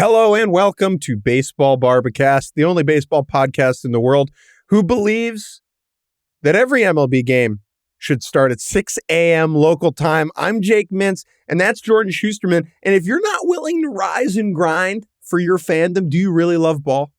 Hello and welcome to Baseball Barbacast, the only baseball podcast in the world who believes that every MLB game should start at 6 a.m. local time. I'm Jake Mintz, and that's Jordan Shusterman. And if you're not willing to rise and grind for your fandom, do you really love ball?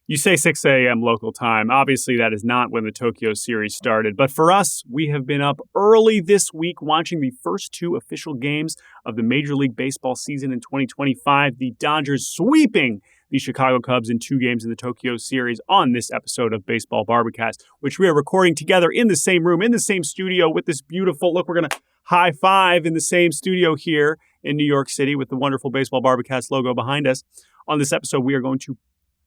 You say 6 a.m. local time. Obviously, that is not when the Tokyo series started. But for us, we have been up early this week watching the first two official games of the Major League Baseball season in 2025. The Dodgers sweeping the Chicago Cubs in 2 games in the Tokyo series on this episode of Baseball Barbacast, which we are recording together in the same room, in the same studio with this beautiful, look, we're going to high five in the same studio here in New York City with the wonderful Baseball Barbacast logo behind us. On this episode, we are going to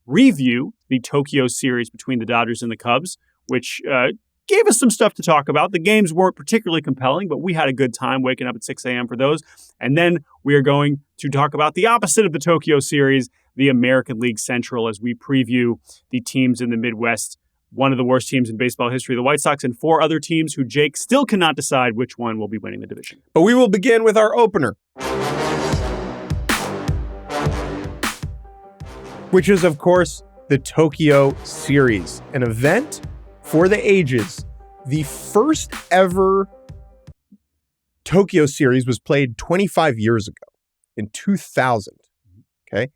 review the Tokyo series between the Dodgers and the Cubs, which gave us some stuff to talk about. The games weren't particularly compelling, but we had a good time waking up at 6 a.m. for those. And then we are going to talk about the opposite of the Tokyo series, the American League Central, as we preview the teams in the Midwest, one of the worst teams in baseball history, the White Sox, and 4 other teams who Jake still cannot decide which one will be winning the division. But we will begin with our opener, which is, of course, the Tokyo series, an event for the ages. The first ever Tokyo series was played 25 years ago in 2000. Okay.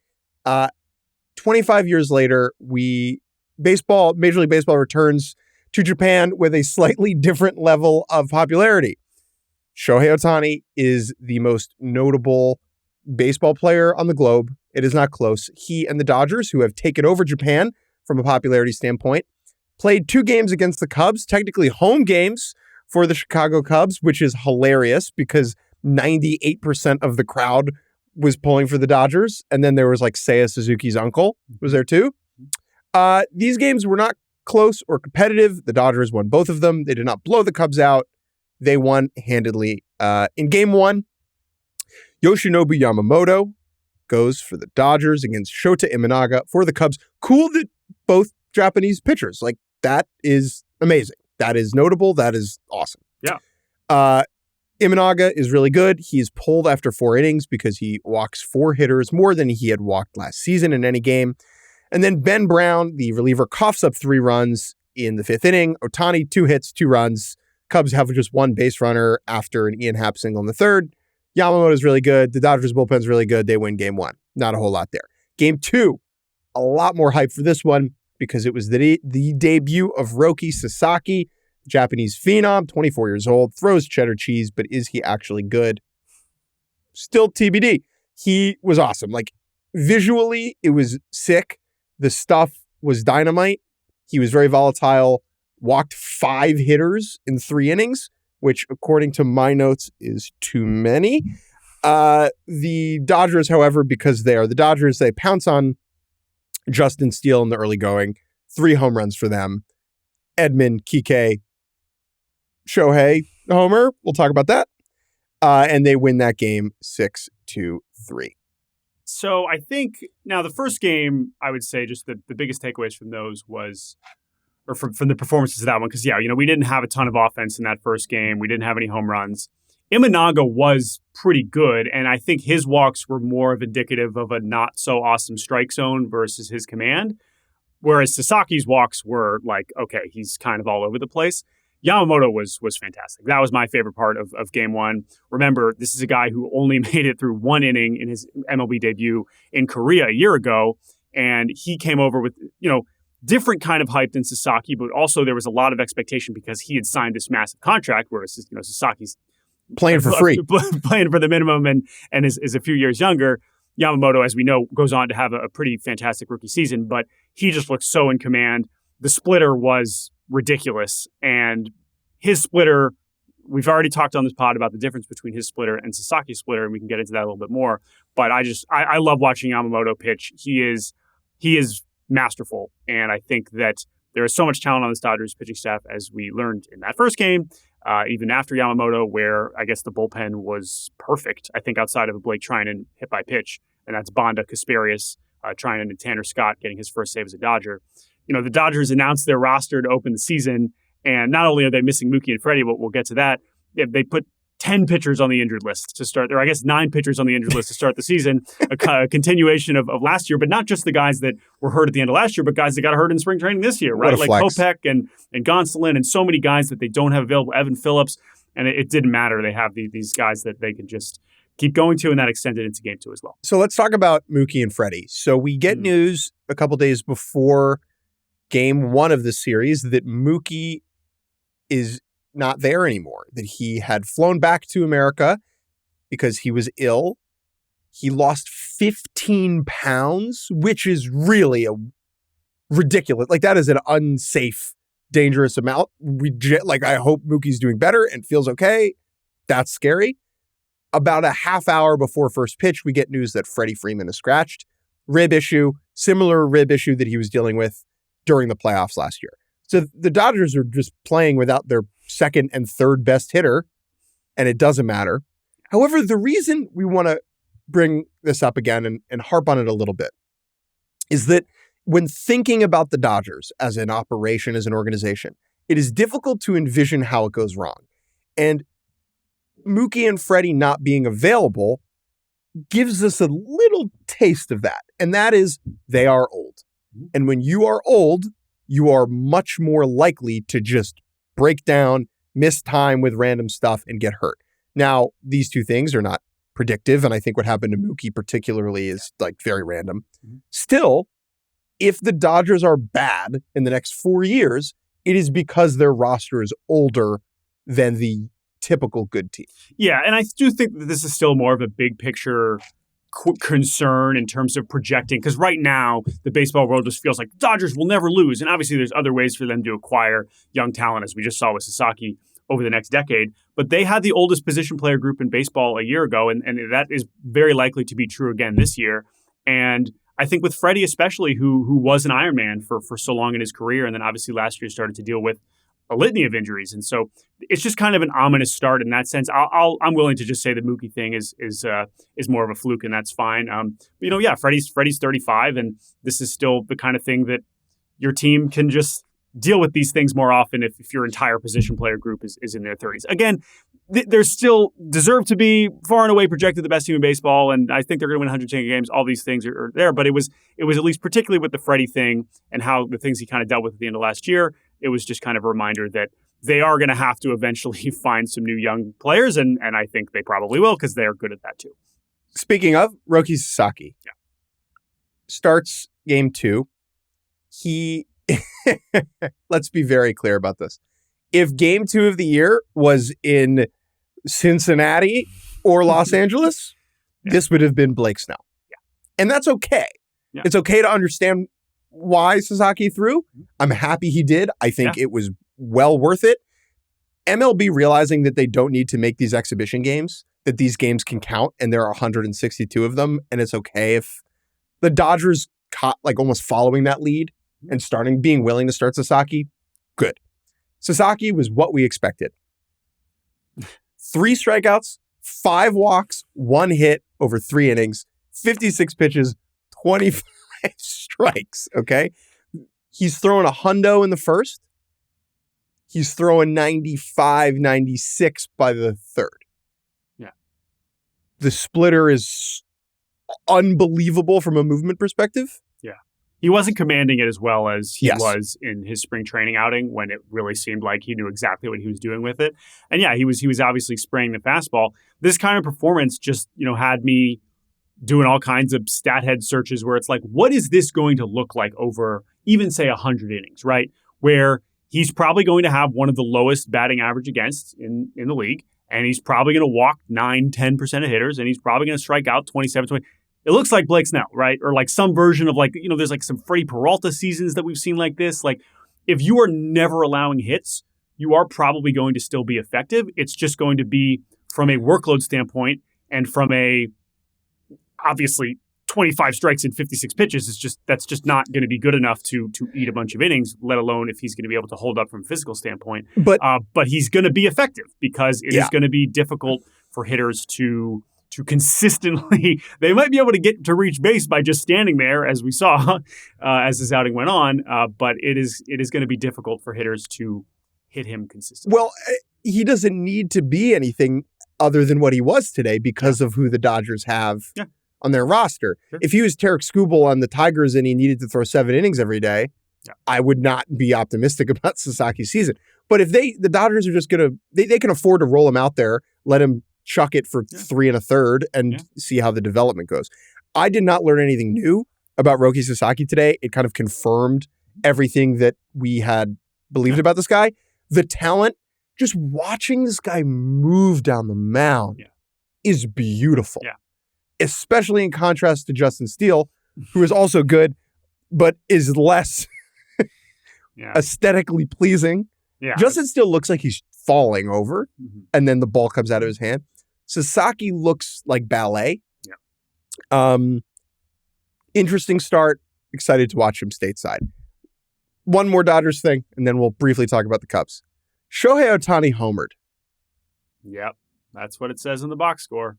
25 years later, Major League Baseball returns to Japan with a slightly different level of popularity. Shohei Ohtani is the most notable baseball player on the globe. It is not close. He and the Dodgers, who have taken over Japan from a popularity standpoint, played 2 games against the Cubs, technically home games for the Chicago Cubs, which is hilarious because 98% of the crowd was pulling for the Dodgers. And then there was like Seiya Suzuki's uncle was there too. These games were not close or competitive. The Dodgers won both of them. They did not blow the Cubs out. They won handedly. In game 1, Yoshinobu Yamamoto goes for the Dodgers against Shota Imanaga for the Cubs. Cool that both Japanese pitchers. Like, that is amazing. That is notable. That is awesome. Yeah. Imanaga is really good. He's pulled after 4 innings because he walks 4 hitters more than he had walked last season in any game. And then Ben Brown, the reliever, coughs up 3 runs in the 5th inning. Ohtani, 2 hits, 2 runs. Cubs have just 1 base runner after an Ian Happ single in the 3rd. Yamamoto is really good. The Dodgers bullpen is really good. They win game 1. Not a whole lot there. Game 2, a lot more hype for this one because it was the debut of Roki Sasaki, Japanese phenom, 24 years old, throws cheddar cheese, but is he actually good? Still TBD. He was awesome. Like, visually, it was sick. The stuff was dynamite. He was very volatile, walked 5 hitters in 3 innings, which, according to my notes, is too many. The Dodgers, however, because they are the Dodgers, they pounce on Justin Steele in the early going. 3 home runs for them. Edman, Kike, Shohei, homer. We'll talk about that. And they win that game 6-3. So I think now the first game, I would say just the biggest takeaways from those was, or from the performances of that one, because, we didn't have a ton of offense in that first game. We didn't have any home runs. Imanaga was pretty good, and I think his walks were more of indicative of a not-so-awesome strike zone versus his command, whereas Sasaki's walks were like, okay, he's kind of all over the place. Yamamoto was fantastic. That was my favorite part of game 1. Remember, this is a guy who only made it through 1 inning in his MLB debut in Korea a year ago, and he came over with, different kind of hype than Sasaki, but also there was a lot of expectation because he had signed this massive contract, whereas Sasaki's playing for free, playing for the minimum, and is a few years younger. Yamamoto, as we know, goes on to have a pretty fantastic rookie season, but he just looks so in command. The splitter was ridiculous, and his splitter, we've already talked on this pod about the difference between his splitter and Sasaki's splitter, and we can get into that a little bit more. But I love watching Yamamoto pitch. He is masterful, and I think that there is so much talent on the Dodgers pitching staff, as we learned in that first game, even after Yamamoto, where I guess the bullpen was perfect, I think, outside of a Blake Trinan hit by pitch, and that's Bonda, Kasparius, Trinan, and Tanner Scott getting his first save as a Dodger. The Dodgers announced their roster to open the season, and not only are they missing Mookie and Freddie, but we'll get to that, they put 10 pitchers on the injured list to start there. I guess 9 pitchers on the injured list to start the season, a continuation of last year, but not just the guys that were hurt at the end of last year, but guys that got hurt in spring training this year, right? Like Kopech and Gonsolin and so many guys that they don't have available, Evan Phillips, and it didn't matter. They have these guys that they can just keep going to, and that extended into game 2 as well. So let's talk about Mookie and Freddie. So we get news a couple days before game 1 of the series that Mookie is not there anymore, that he had flown back to America because he was ill. He lost 15 pounds, which is really a ridiculous, like that is an unsafe, dangerous amount. I hope Mookie's doing better and feels okay. That's scary. About a half hour before first pitch, we get news that Freddie Freeman is scratched. Rib issue, similar rib issue that he was dealing with during the playoffs last year. So the Dodgers are just playing without their second and third best hitter, and it doesn't matter. However, the reason we want to bring this up again and harp on it a little bit is that when thinking about the Dodgers as an operation, as an organization, it is difficult to envision how it goes wrong. And Mookie and Freddie not being available gives us a little taste of that. And that is they are old. And when you are old, you are much more likely to just break down, miss time with random stuff, and get hurt. Now, these two things are not predictive, and I think what happened to Mookie particularly is like very random. Still, if the Dodgers are bad in the next 4 years, it is because their roster is older than the typical good team. Yeah, and I do think that this is still more of a big picture concern in terms of projecting, because right now the baseball world just feels like Dodgers will never lose, and obviously there's other ways for them to acquire young talent, as we just saw with Sasaki over the next decade, but they had the oldest position player group in baseball a year ago, and that is very likely to be true again this year. And I think with Freddie especially, who was an Ironman for so long in his career, and then obviously last year started to deal with a litany of injuries, and so it's just kind of an ominous start in that sense. I'm willing to just say the Mookie thing is more of a fluke, and that's fine. Freddie's 35, and this is still the kind of thing that your team can just deal with these things more often if your entire position player group is in their 30s. Again, they're still deserve to be far and away projected the best team in baseball, and I think they're going to win 110 games. All these things are there, but it was at least particularly with the Freddie thing and how the things he kind of dealt with at the end of last year. It was just kind of a reminder that they are going to have to eventually find some new young players, and I think they probably will because they're good at that too. Speaking of, Roki Sasaki starts game 2. He, let's be very clear about this. If game 2 of the year was in Cincinnati or Los Angeles, this would have been Blake Snell. Yeah. And that's okay. Yeah. It's okay to understand why Sasaki threw. I'm happy he did. I think it was well worth it. MLB realizing that they don't need to make these exhibition games, that these games can count, and there are 162 of them, and it's okay if the Dodgers caught like almost following that lead and being willing to start Sasaki. Good. Sasaki was what we expected. 3 strikeouts, 5 walks, 1 hit over 3 innings, 56 pitches, 25 strikes, okay? He's throwing a hundo in the first. He's throwing 95, 96 by the third. Yeah. The splitter is unbelievable from a movement perspective. Yeah. He wasn't commanding it as well as he was in his spring training outing when it really seemed like he knew exactly what he was doing with it. And yeah, he was obviously spraying the fastball. This kind of performance just, had me doing all kinds of stat head searches where it's like, what is this going to look like over even say 100 innings, right? Where he's probably going to have one of the lowest batting average against in the league. And he's probably going to walk 9-10% of hitters. And he's probably going to strike out 27-20. It looks like Blake Snell, right? Or like some version of there's like some Freddie Peralta seasons that we've seen like this. Like if you are never allowing hits, you are probably going to still be effective. It's just going to be from a workload standpoint and from a, obviously, 25 strikes and 56 pitches that's just not going to be good enough to eat a bunch of innings, let alone if he's going to be able to hold up from a physical standpoint. But he's going to be effective because it is going to be difficult for hitters to consistently. They might be able to get to reach base by just standing there, as we saw as his outing went on. But it is going to be difficult for hitters to hit him consistently. Well, he doesn't need to be anything other than what he was today because of who the Dodgers have on their roster. Sure. If he was Tarek Skubal on the Tigers and he needed to throw 7 innings every day, I would not be optimistic about Sasaki's season. But if the Dodgers are just going to, they can afford to roll him out there, let him chuck it for 3 1/3 and see how the development goes. I did not learn anything new about Roki Sasaki today. It kind of confirmed everything that we had believed about this guy. The talent, just watching this guy move down the mound is beautiful. Yeah. Especially in contrast to Justin Steele, who is also good, but is less aesthetically pleasing. Yeah. Justin Steele looks like he's falling over, and then the ball comes out of his hand. Sasaki looks like ballet. Yeah. Interesting start. Excited to watch him stateside. One more Dodgers thing, and then we'll briefly talk about the Cubs. Shohei Ohtani homered. Yep, that's what it says in the box score.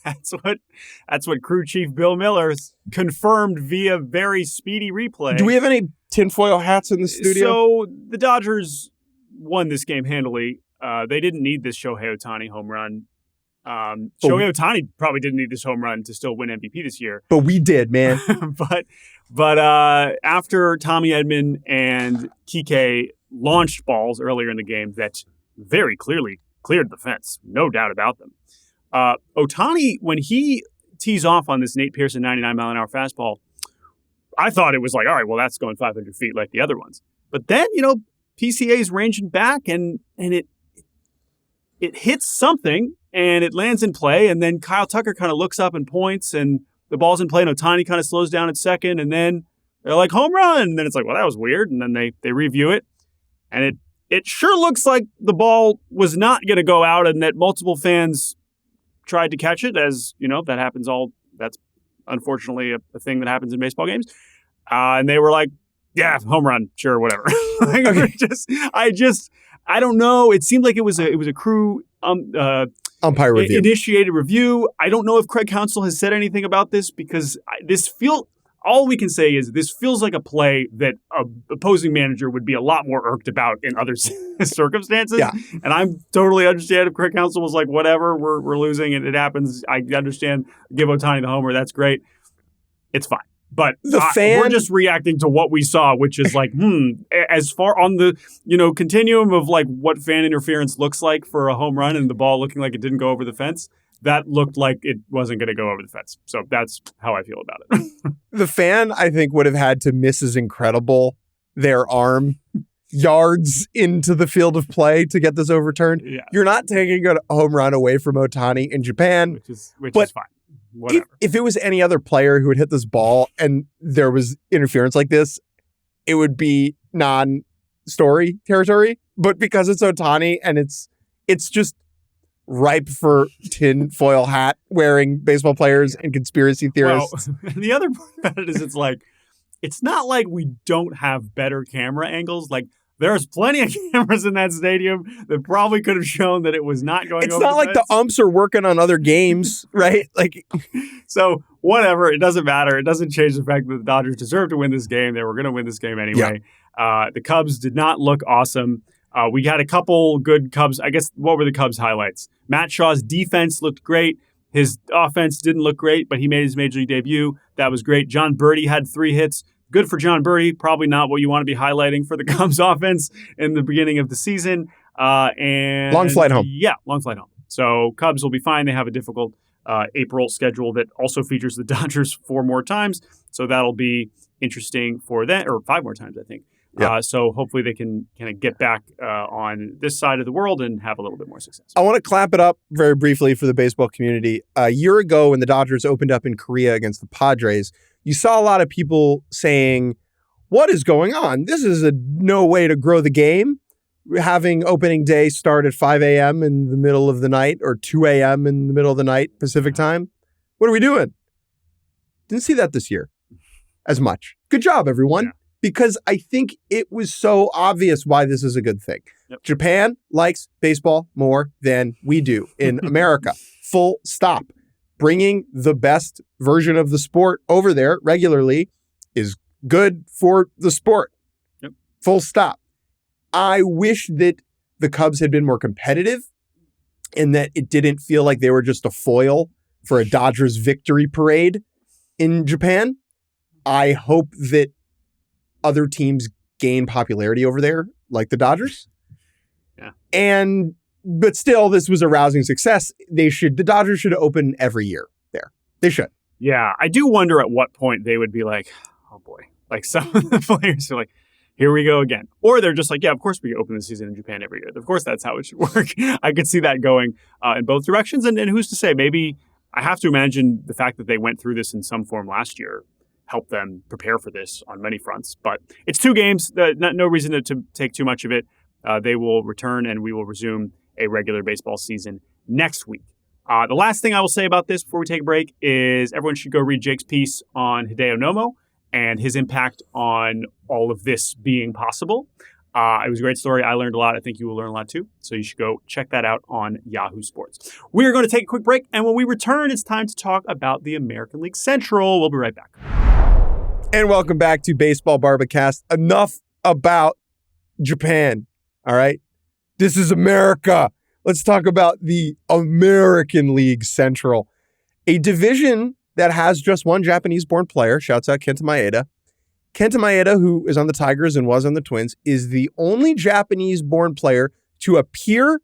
That's what crew chief Bill Miller confirmed via very speedy replay. Do we have any tinfoil hats in the studio? So the Dodgers won this game handily. They didn't need this Shohei Ohtani home run. Shohei Ohtani probably didn't need this home run to still win MVP this year. But we did, man. but after Tommy Edman and Kike launched balls earlier in the game that very clearly cleared the fence, no doubt about them. Ohtani, when he tees off on this Nate Pearson 99-mile-an-hour fastball, I thought it was like, all right, well, that's going 500 feet like the other ones. But then, PCA's ranging back and it hits something and it lands in play. And then Kyle Tucker kind of looks up and points and the ball's in play and Ohtani kind of slows down at second. And then they're like, home run. And then it's like, well, that was weird. And then they review it. And it sure looks like the ball was not going to go out and that multiple fans tried to catch it, as that happens that's unfortunately a thing that happens in baseball games. And they were like, yeah, home run, sure, whatever. I don't know. It seemed like it was a crew umpire review. Initiated review. I don't know if Craig Counsell has said anything about this because all we can say is this feels like a play that an opposing manager would be a lot more irked about in other circumstances. Yeah. And I'm totally understand if Craig Counsell was like, whatever, we're losing and it happens. I understand. Give Ohtani the homer. That's great. It's fine. But we're just reacting to what we saw, which is like, as far on the, continuum of like what fan interference looks like for a home run and the ball looking like it didn't go over the fence. That looked like it wasn't going to go over the fence. So that's how I feel about it. The fan, I think, would have had to miss as incredible their arm yards into the field of play to get this overturned. Yeah. You're not taking a home run away from Ohtani in Japan. Which is fine. Whatever. If it was any other player who had hit this ball and there was interference like this, it would be non-story territory. But because it's Ohtani and it's just ripe for tinfoil hat wearing baseball players and conspiracy theorists. Well, and the other part about it is it's not like we don't have better camera angles. Like there's plenty of cameras in that stadium that probably could have shown that it was not going over the fence. It's not like the umps are working on other games, right? So whatever, it doesn't matter. It doesn't change the fact that the Dodgers deserve to win this game. They were going to win this game anyway. Yeah. The Cubs did not look awesome. We had a couple good Cubs. I guess, what were the Cubs' highlights? Matt Shaw's defense looked great. His offense didn't look great, but he made his major league debut. That was great. John Birdie had 3 hits. Good for John Birdie. Probably not what you want to be highlighting for the Cubs offense in the beginning of the season. And long flight home. Yeah, long flight home. So Cubs will be fine. They have a difficult April schedule that also features the Dodgers 4 more times. So that'll be interesting for them, or 5 more times, I think. Yep. So hopefully they can kind of get back on this side of the world and have a little bit more success. I want to clap it up very briefly for the baseball community. A year ago when the Dodgers opened up in Korea against the Padres, you saw a lot of people saying, what is going on? This is no way to grow the game. Having opening day start at 5 a.m. in the middle of the night or 2 a.m. in the middle of the night Pacific time. What are we doing? Didn't see that this year as much. Good job, everyone. Yeah. Because I think it was so obvious why this is a good thing. Yep. Japan likes baseball more than we do in America. Full stop. Bringing the best version of the sport over there regularly is good for the sport. Yep. Full stop. I wish that the Cubs had been more competitive and that it didn't feel like they were just a foil for a Dodgers victory parade in Japan. I hope that other teams gain popularity over there, like the Dodgers. Yeah. But still, this was a rousing success. The Dodgers should open every year there. They should. Yeah. I do wonder at what point they would be like, oh boy, like some of the players are like, here we go again. Or they're just like, yeah, of course we open the season in Japan every year. Of course that's how it should work. I could see that going in both directions. And who's to say, maybe I have to imagine the fact that they went through this in some form last year helped them prepare for this on many fronts. But it's 2 games, no reason to take too much of it. They will return and we will resume a regular baseball season next week. The last thing I will say about this before we take a break is everyone should go read Jake's piece on Hideo Nomo and his impact on all of this being possible. It was a great story. I learned a lot. I think you will learn a lot too. So you should go check that out on Yahoo Sports. We are going to take a quick break. And when we return, it's time to talk about the American League Central. We'll be right back. And welcome back to Baseball Barbacast. Enough about Japan. All right. This is America. Let's talk about the American League Central, a division that has just one Japanese-born player. Shouts out Kenta Maeda. Kenta Maeda, who is on the Tigers and was on the Twins, is the only Japanese-born player to appear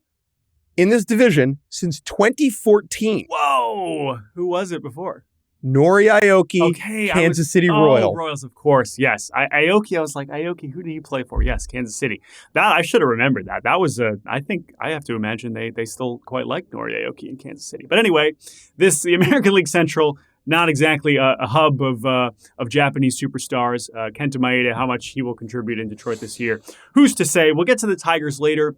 in this division since 2014. Whoa! Who was it before? Nori Aoki, Kansas City Royal. Royals, of course. Yes. Aoki, I was like, Aoki, who did he play for? Yes, Kansas City. That I should have remembered that. That was I think I have to imagine they still quite like Nori Aoki in Kansas City. But anyway, the American League Central, not exactly a hub of Japanese superstars. Kenta Maeda, how much he will contribute in Detroit this year. Who's to say? We'll get to the Tigers later.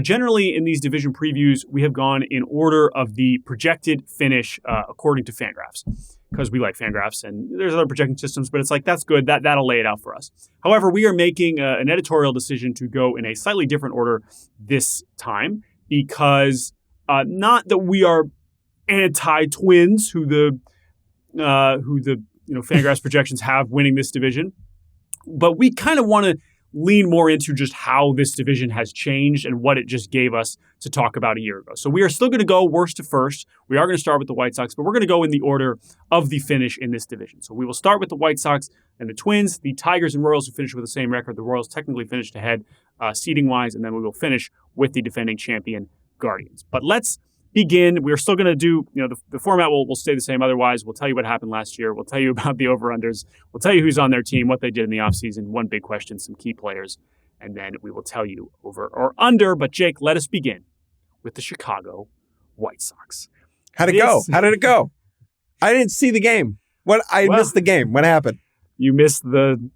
Generally, in these division previews, we have gone in order of the projected finish according to Fangraphs, because we like Fangraphs, and there's other projecting systems, but it's like, that's good. That'll lay it out for us. However, we are making an editorial decision to go in a slightly different order this time, because not that we are anti-Twins, who the Fangraphs projections have winning this division, but we kind of want to lean more into just how this division has changed and what it just gave us to talk about a year ago. So we are still going to go worst to first. We are going to start with the White Sox, but we're going to go in the order of the finish in this division. So we will start with the White Sox and the Twins, the Tigers and Royals who finished with the same record. The Royals technically finished ahead seeding-wise, and then we will finish with the defending champion Guardians. But let's begin. We're still going to do, the format will stay the same. Otherwise, we'll tell you what happened last year. We'll tell you about the over-unders. We'll tell you who's on their team, what they did in the offseason, one big question, some key players, and then we will tell you over or under. But Jake, let us begin with the Chicago White Sox. How'd it go? How did it go? I didn't see the game. Missed the game. What happened? You missed the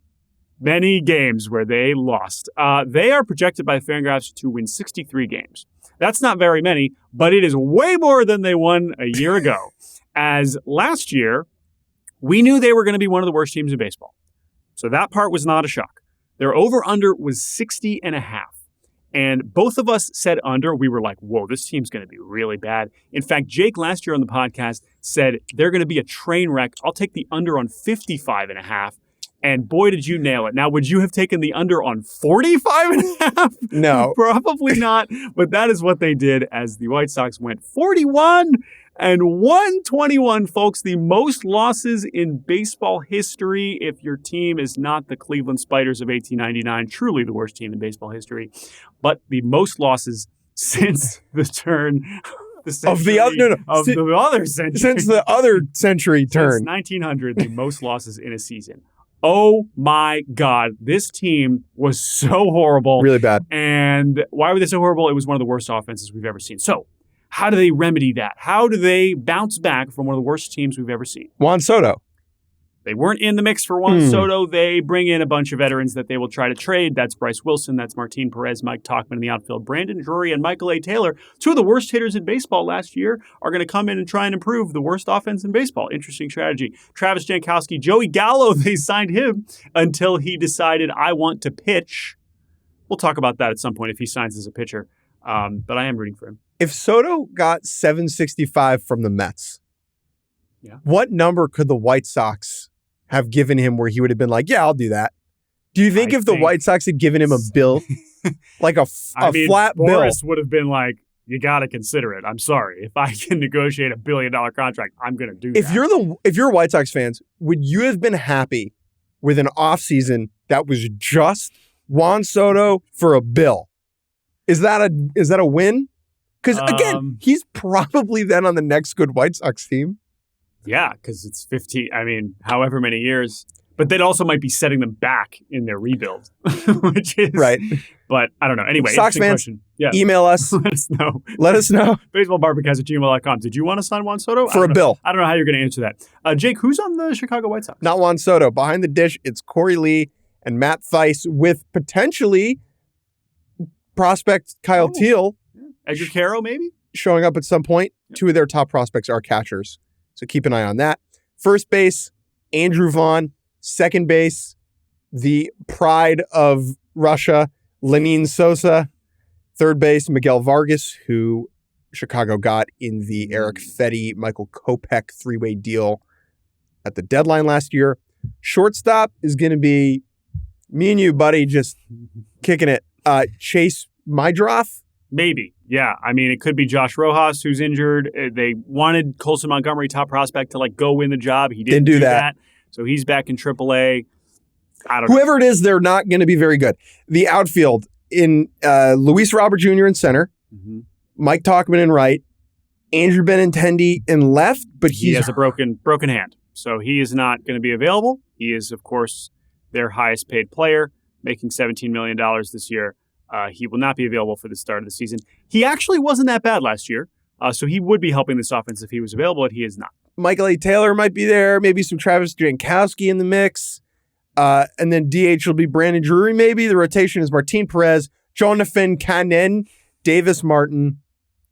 many games where they lost. They are projected by Fangraphs to win 63 games. That's not very many, but it is way more than they won a year ago. As last year, we knew they were going to be one of the worst teams in baseball. So that part was not a shock. Their over-under was 60.5. And both of us said under. We were like, whoa, this team's going to be really bad. In fact, Jake last year on the podcast said they're going to be a train wreck. I'll take the under on 55.5. And boy, did you nail it. Now, would you have taken the under on 45.5? No. Probably not. But that is what they did as the White Sox went 41 and 121, folks. The most losses in baseball history. If your team is not the Cleveland Spiders of 1899, truly the worst team in baseball history. But the most losses since the turn of the other century. Since the other century turn. Since 1900, the most losses in a season. Oh my God, this team was so horrible. Really bad. And why were they so horrible? It was one of the worst offenses we've ever seen. So how do they remedy that? How do they bounce back from one of the worst teams we've ever seen? Juan Soto. They weren't in the mix for Juan Soto. They bring in a bunch of veterans that they will try to trade. That's Bryce Wilson. That's Martin Perez, Mike Tauchman in the outfield, Brandon Drury, and Michael A. Taylor. Two of the worst hitters in baseball last year are going to come in and try and improve the worst offense in baseball. Interesting strategy. Travis Jankowski, Joey Gallo, they signed him until he decided, I want to pitch. We'll talk about that at some point if he signs as a pitcher. But I am rooting for him. If Soto got 765 from the Mets, what number could the White Sox have given him where he would have been like, yeah, I'll do that? Do you think the White Sox had given him a bill, like a flat bill? Boris would have been like, you got to consider it. I'm sorry. If I can negotiate $1 billion contract, I'm going to do that. If you're White Sox fans, would you have been happy with an offseason that was just Juan Soto for a bill? Is that a win? Because again, he's probably then on the next good White Sox team. Yeah, because it's 15. I mean, however many years. But that also might be setting them back in their rebuild, which is right. But I don't know. Anyway, Sox fans, email us. Let us know. Let us know. BaseballBarbacast@gmail.com. Did you want to sign Juan Soto? For a bill. I don't know how you're going to answer that. Jake, who's on the Chicago White Sox? Not Juan Soto. Behind the dish, it's Corey Lee and Matt Thaiss with potentially prospect Kyle Teal. Edgar Caro, maybe? Showing up at some point. Yep. Two of their top prospects are catchers. So keep an eye on that. First base, Andrew Vaughn. Second base, the pride of Russia, Lenin Sosa. Third base, Miguel Vargas, who Chicago got in the Eric Fetty, Michael Kopech three-way deal at the deadline last year. Shortstop is going to be me and you, buddy, just kicking it. Chase Mydroff? Maybe. Yeah. I mean, it could be Josh Rojas, who's injured. They wanted Colson Montgomery, top prospect, to go win the job. He didn't do that. So he's back in AAA. I don't know. Whoever it is, they're not going to be very good. The outfield in Luis Robert Jr. in center, Mike Tauchman in right, Andrew Benintendi in left, but he has a broken hand. So he is not going to be available. He is, of course, their highest paid player, making $17 million this year. He will not be available for the start of the season. He actually wasn't that bad last year, so he would be helping this offense if he was available, but he is not. Michael A. Taylor might be there. Maybe some Travis Jankowski in the mix. And then DH will be Brandon Drury, maybe. The rotation is Martin Perez, Jonathan Cannon, Davis Martin,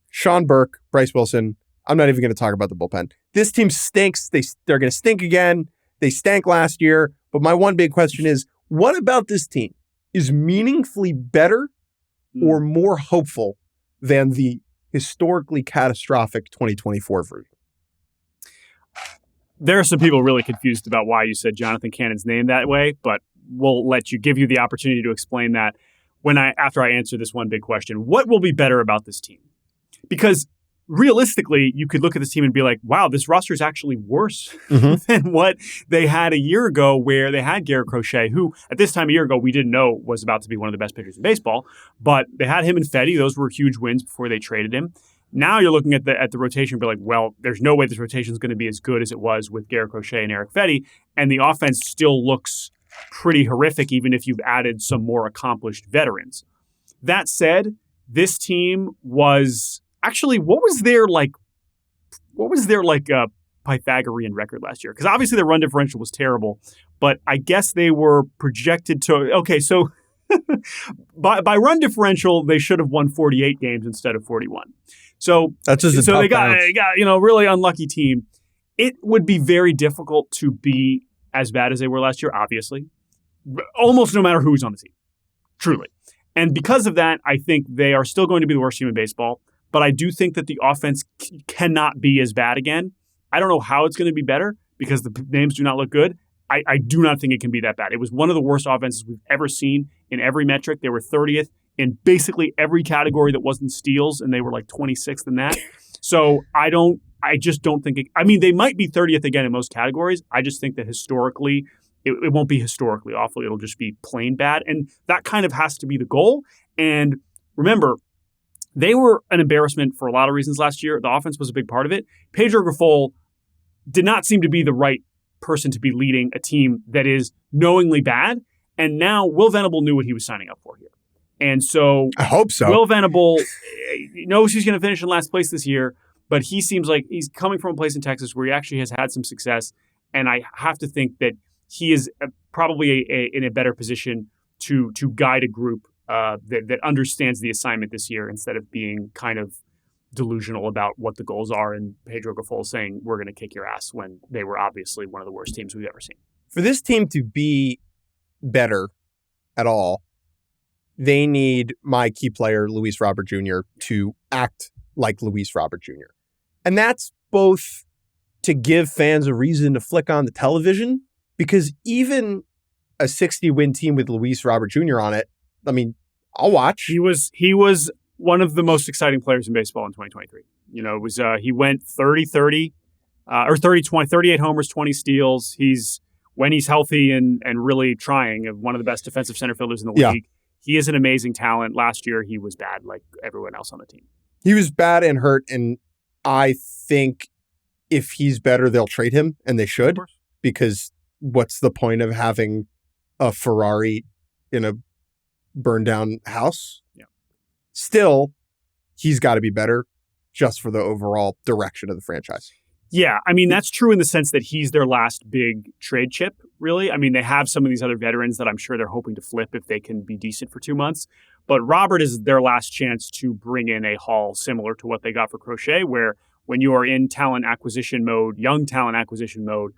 Sean Burke, Bryce Wilson. I'm not even going to talk about the bullpen. This team stinks. They're going to stink again. They stank last year. But my one big question is, what about this team is meaningfully better or more hopeful than the historically catastrophic 2024 version? There are some people really confused about why you said Jonathan Cannon's name that way, but we'll give you the opportunity to explain that after I answer this one big question. What will be better about this team? Because realistically, you could look at this team and be like, wow, this roster is actually worse than what they had a year ago, where they had Garrett Crochet, who at this time a year ago we didn't know was about to be one of the best pitchers in baseball, but they had him and Fetty. Those were huge wins before they traded him. Now you're looking at the rotation and be like, well, there's no way this rotation is going to be as good as it was with Garrett Crochet and Eric Fetty, and the offense still looks pretty horrific even if you've added some more accomplished veterans. That said, this team was actually, what was their Pythagorean record last year? Because obviously their run differential was terrible, but I guess they were projected to, okay, so by run differential, they should have won 48 games instead of 41. So that's just they got really unlucky team. It would be very difficult to be as bad as they were last year, obviously, almost no matter who's on the team, truly. And because of that, I think they are still going to be the worst team in baseball. But I do think that the offense cannot be as bad again. I don't know how it's going to be better because the names do not look good. I do not think it can be that bad. It was one of the worst offenses we've ever seen in every metric. They were 30th in basically every category that wasn't steals, and they were like 26th in that. So I just don't think it, I mean, they might be 30th again in most categories. I just think that historically, it won't be historically awful. It'll just be plain bad. And that kind of has to be the goal. And remember, they were an embarrassment for a lot of reasons last year. The offense was a big part of it. Pedro Grifol did not seem to be the right person to be leading a team that is knowingly bad. And now Will Venable knew what he was signing up for here. And so I hope so. Will Venable knows he's going to finish in last place this year, but he seems like he's coming from a place in Texas where he actually has had some success. And I have to think that he is probably in a better position to guide a group that understands the assignment this year instead of being kind of delusional about what the goals are and Pedro Grifol saying we're going to kick your ass when they were obviously one of the worst teams we've ever seen. For this team to be better at all, they need my key player, Luis Robert Jr., to act like Luis Robert Jr. And that's both to give fans a reason to flick on the television, because even a 60-win team with Luis Robert Jr. on it, I mean, I'll watch. He was one of the most exciting players in baseball in 2023. It was he went 30-30 or 30-20, 38 homers, 20 steals. When he's healthy and really trying, one of the best defensive center fielders in the league. He is an amazing talent. Last year, he was bad like everyone else on the team. He was bad and hurt, and I think if he's better, they'll trade him, and they should, because what's the point of having a Ferrari in a burned down house? Yeah. Still, he's got to be better just for the overall direction of the franchise. Yeah, I mean, that's true in the sense that he's their last big trade chip, really. I mean, they have some of these other veterans that I'm sure they're hoping to flip if they can be decent for 2 months. But Robert is their last chance to bring in a haul similar to what they got for Crochet, where when you are in talent acquisition mode, young talent acquisition mode,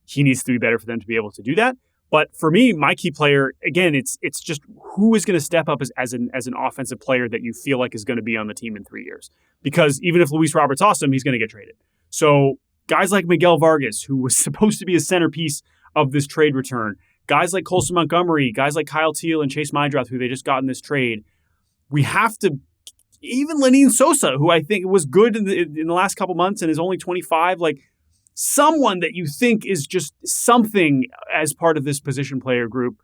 he needs to be better for them to be able to do that. But for me, my key player, again, it's just who is going to step up as an offensive player that you feel like is going to be on the team in 3 years. Because even if Luis Robert's awesome, he's going to get traded. So guys like Miguel Vargas, who was supposed to be a centerpiece of this trade return, guys like Colson Montgomery, guys like Kyle Teal and Chase Meidrath, who they just got in this trade, we have to, even Lenin Sosa, who I think was good in the last couple months and is only 25, like someone that you think is just something as part of this position player group.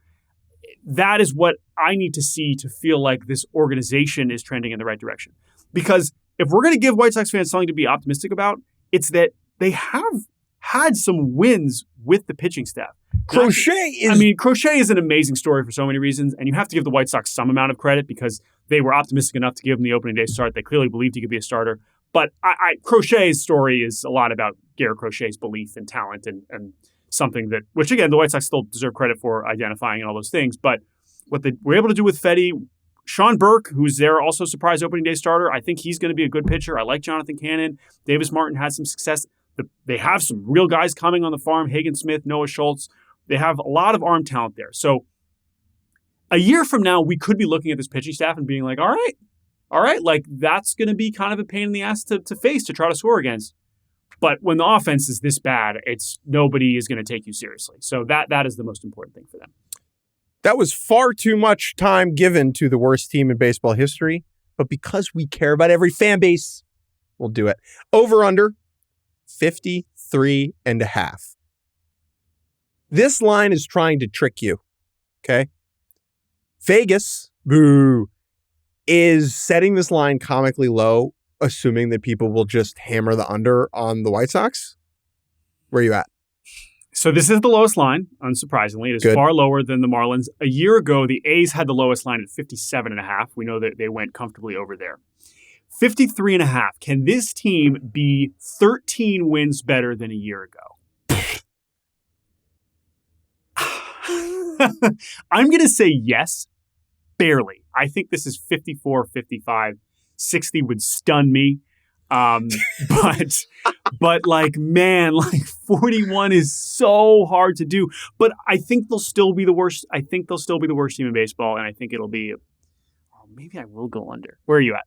That is what I need to see to feel like this organization is trending in the right direction. Because if we're going to give White Sox fans something to be optimistic about, it's that they have had some wins with the pitching staff. Crochet is an amazing story for so many reasons, and you have to give the White Sox some amount of credit because they were optimistic enough to give him the opening day start. They clearly believed he could be a starter. But Crochet's story is a lot about Garrett Crochet's belief and talent and something that, which again, the White Sox still deserve credit for identifying and all those things. But what they were able to do with Fedde, Sean Burke, who's their also surprise opening day starter, I think he's going to be a good pitcher. I like Jonathan Cannon. Davis Martin had some success. They have some real guys coming on the farm, Hagen Smith, Noah Schultz. They have a lot of arm talent there. So a year from now, we could be looking at this pitching staff and being like, all right, like that's going to be kind of a pain in the ass to face, to try to score against. But when the offense is this bad, nobody is going to take you seriously. So that is the most important thing for them. That was far too much time given to the worst team in baseball history. But because we care about every fan base, we'll do it. Over under 53.5. This line is trying to trick you. Okay. Vegas, boo, is setting this line comically low, assuming that people will just hammer the under on the White Sox. Where are you at? So this is the lowest line, unsurprisingly. It is far lower than the Marlins. A year ago, the A's had the lowest line at 57.5. We know that they went comfortably over there. 53.5. Can this team be 13 wins better than a year ago? I'm going to say yes, barely. I think this is 54, 55. 60 would stun me. But like, man, like 41 is so hard to do. But I think they'll still be the worst. I think they'll still be the worst team in baseball. And I think it'll be, maybe I will go under. Where are you at?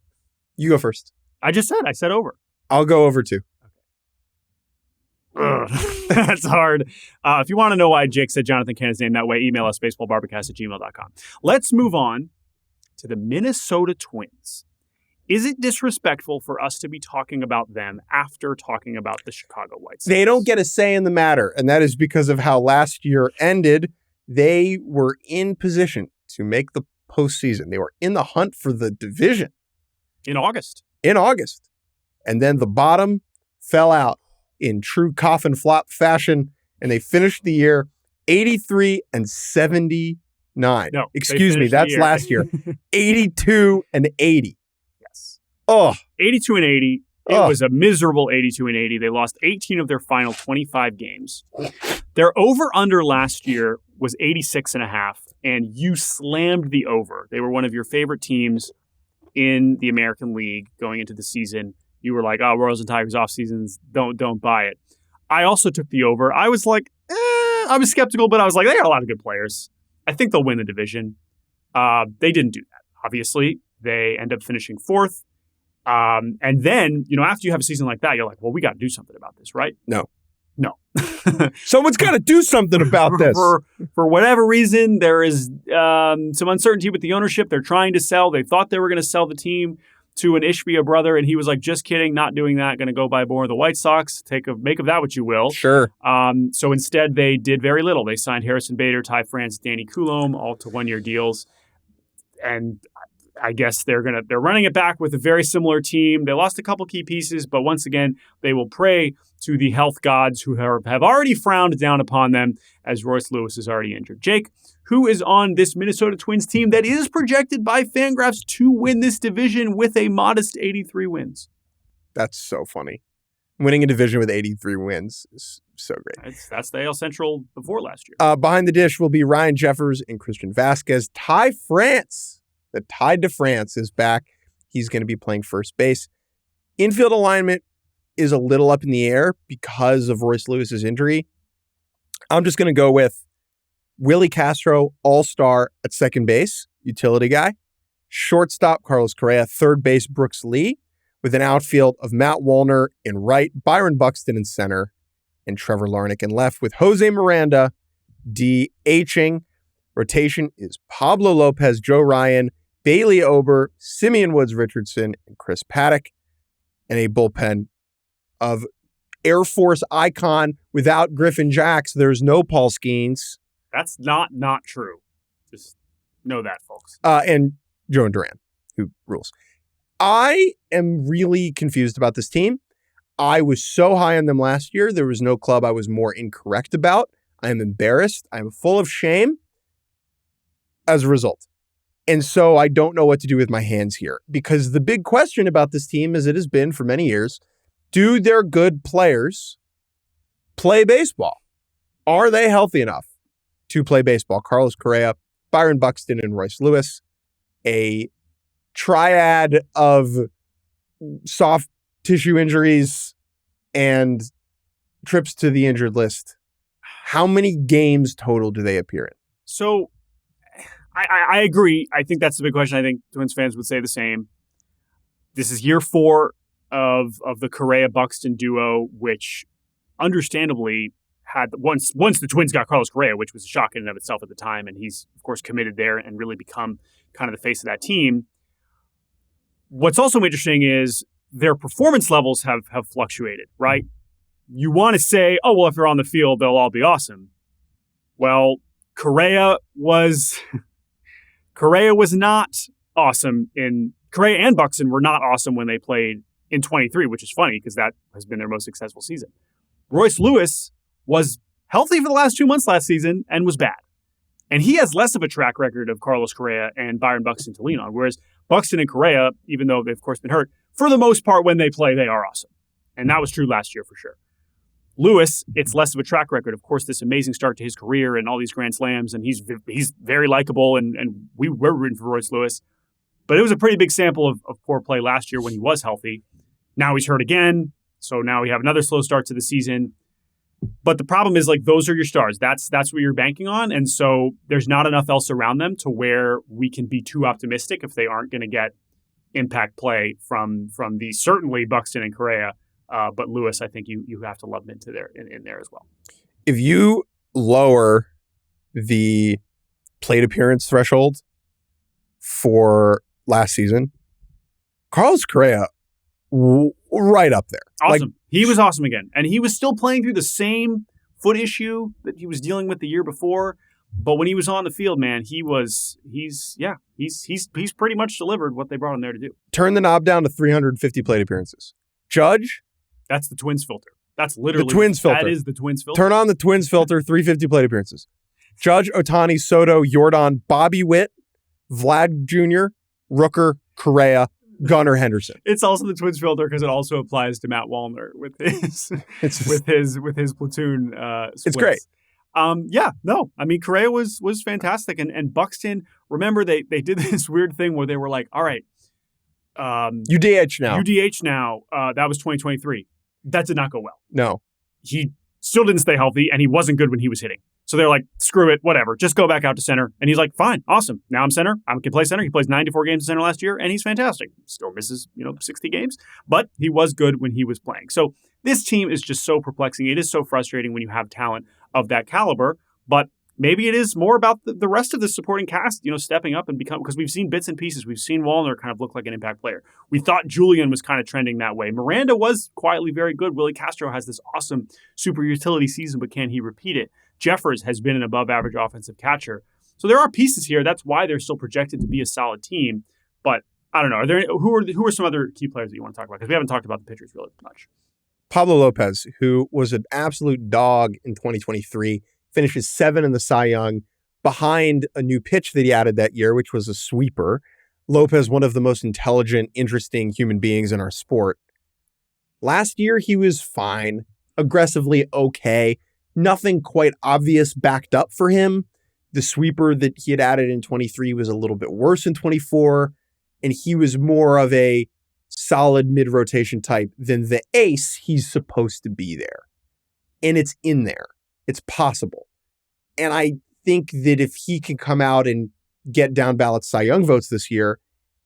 You go first. I said over. I'll go over too. Ugh, that's hard. If you want to know why Jake said Jonathan Cannon's name that way, email us baseballbarbacast@gmail.com. Let's move on to the Minnesota Twins. Is it disrespectful for us to be talking about them after talking about the Chicago White Sox? They don't get a say in the matter, and that is because of how last year ended. They were in position to make the postseason. They were in the hunt for the division. In August. And then the bottom fell out in true coffin flop fashion, and they finished the year 83-79. No, excuse me, that's last year. 82-80. Yes. Oh, 82-80. It was a miserable 82-80. They lost 18 of their final 25 games. Their over-under last year was 86.5, and you slammed the over. They were one of your favorite teams in the American League going into the season. You were like, Royals and Tigers off seasons, don't buy it. I also took the over. I was like, I was skeptical, but I was like, they got a lot of good players. I think they'll win the division. They didn't do that. Obviously, they end up finishing fourth. And then, after you have a season like that, you're like, well, we got to do something about this, right? No. No. Someone's got to do something about this. For whatever reason, there is some uncertainty with the ownership. They're trying to sell. They thought they were going to sell the team to an Ishbia brother, and he was like, just kidding, not doing that, going to go buy more of the White Sox. Make of that what you will. Sure. So instead, they did very little. They signed Harrison Bader, Ty France, Danny Coulombe, all to one-year deals. And I guess they're running it back with a very similar team. They lost a couple key pieces, but once again, they will pray to the health gods who have already frowned down upon them as Royce Lewis is already injured. Jake, who is on this Minnesota Twins team that is projected by Fangraphs to win this division with a modest 83 wins? That's so funny. Winning a division with 83 wins is so great. That's the AL Central before last year. Behind the dish will be Ryan Jeffers and Christian Vasquez. Ty France, the Tide to France, is back. He's going to be playing first base. Infield alignment is a little up in the air because of Royce Lewis's injury. I'm just going to go with Willie Castro, all-star at second base, utility guy. Shortstop, Carlos Correa. Third base, Brooks Lee. With an outfield of Matt Wallner in right, Byron Buxton in center, and Trevor Larnach in left, with Jose Miranda DHing. Rotation is Pablo Lopez, Joe Ryan, Bailey Ober, Simeon Woods Richardson, and Chris Paddock, and a bullpen of Air Force icon. Without Griffin Jacks, there's no Paul Skeens. That's not true. Just know that, folks. And Joe Duran, who rules. I am really confused about this team. I was so high on them last year. There was no club I was more incorrect about. I am embarrassed. I am full of shame as a result. And so I don't know what to do with my hands here, because the big question about this team, as it has been for many years, do their good players play baseball? Are they healthy enough to play baseball? Carlos Correa, Byron Buxton, and Royce Lewis, a triad of soft tissue injuries and trips to the injured list. How many games total do they appear in? So I agree. I think that's the big question. I think Twins fans would say the same. This is year 4 of the Correa-Buxton duo, which understandably had once the Twins got Carlos Correa, which was a shock in and of itself at the time, and he's, of course, committed there and really become kind of the face of that team. What's also interesting is their performance levels have fluctuated, right? You want to say, oh, well, if they're on the field, they'll all be awesome. Well, Correa was not awesome Correa and Buxton were not awesome when they played in 23, which is funny because that has been their most successful season. Royce Lewis was healthy for the last 2 months last season and was bad. And he has less of a track record of Carlos Correa and Byron Buxton to lean on, whereas Buxton and Correa, even though they've, of course, been hurt, for the most part, when they play, they are awesome. And that was true last year for sure. Lewis, it's less of a track record. Of course, this amazing start to his career and all these grand slams, and he's very likable, and we were rooting for Royce Lewis. But it was a pretty big sample of poor play last year when he was healthy. Now he's hurt again, so now we have another slow start to the season. But the problem is, like, those are your stars. That's what you're banking on, and so there's not enough else around them to where we can be too optimistic if they aren't going to get impact play from the certainly Buxton and Correa. But Lewis, I think you have to love him in there as well. If you lower the plate appearance threshold for last season, Carlos Correa right up there. Awesome. He was awesome again. And he was still playing through the same foot issue that he was dealing with the year before. But when he was on the field, man, he's pretty much delivered what they brought him there to do. Turn the knob down to 350 plate appearances. Judge. That's the Twins filter. That's literally the Twins filter. That is the Twins filter. Turn on the Twins filter, 350 plate appearances. Judge, Ohtani, Soto, Yordan, Bobby Witt, Vlad Jr., Rooker, Correa, Gunnar Henderson. It's also the Twins filter because it also applies to Matt Wallner with his platoon. Splits. It's great. I mean, Correa was fantastic, and Buxton. Remember, they did this weird thing where they were like, all right, UDH now. That was 2023. That did not go well. No, he still didn't stay healthy, and he wasn't good when he was hitting. So they're like, screw it, whatever. Just go back out to center. And he's like, fine, awesome. Now I'm center. I can play center. He plays 94 games in center last year, and he's fantastic. Still misses, 60 games. But he was good when he was playing. So This team is just so perplexing. It is so frustrating when you have talent of that caliber, but maybe it is more about the rest of the supporting cast, stepping up and because we've seen bits and pieces. We've seen Wallner kind of look like an impact player. We thought Julian was kind of trending that way. Miranda was quietly very good. Willie Castro has this awesome super utility season, but can he repeat it? Jeffers has been an above average offensive catcher. So there are pieces here. That's why they're still projected to be a solid team. But I don't know. Who are some other key players that you want to talk about? Because we haven't talked about the pitchers really much. Pablo Lopez, who was an absolute dog in 2023, finishes 7th in the Cy Young behind a new pitch that he added that year, which was a sweeper. Lopez, one of the most intelligent, interesting human beings in our sport. Last year, he was fine, aggressively okay. Nothing quite obvious backed up for him. The sweeper that he had added in 23 was a little bit worse in 24, and he was more of a solid mid-rotation type than the ace he's supposed to be there. And it's in there. It's possible. And I think that if he can come out and get down ballot Cy Young votes this year,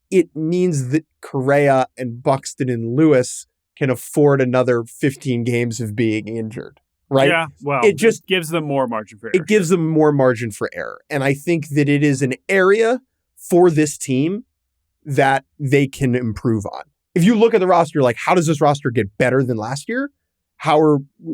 it means that Correa and Buxton and Lewis can afford another 15 games of being injured. Right? Yeah, well, it just gives them more margin for error. It gives them more margin for error. And I think that it is an area for this team that they can improve on. If you look at the roster, like, how does this roster get better than last year?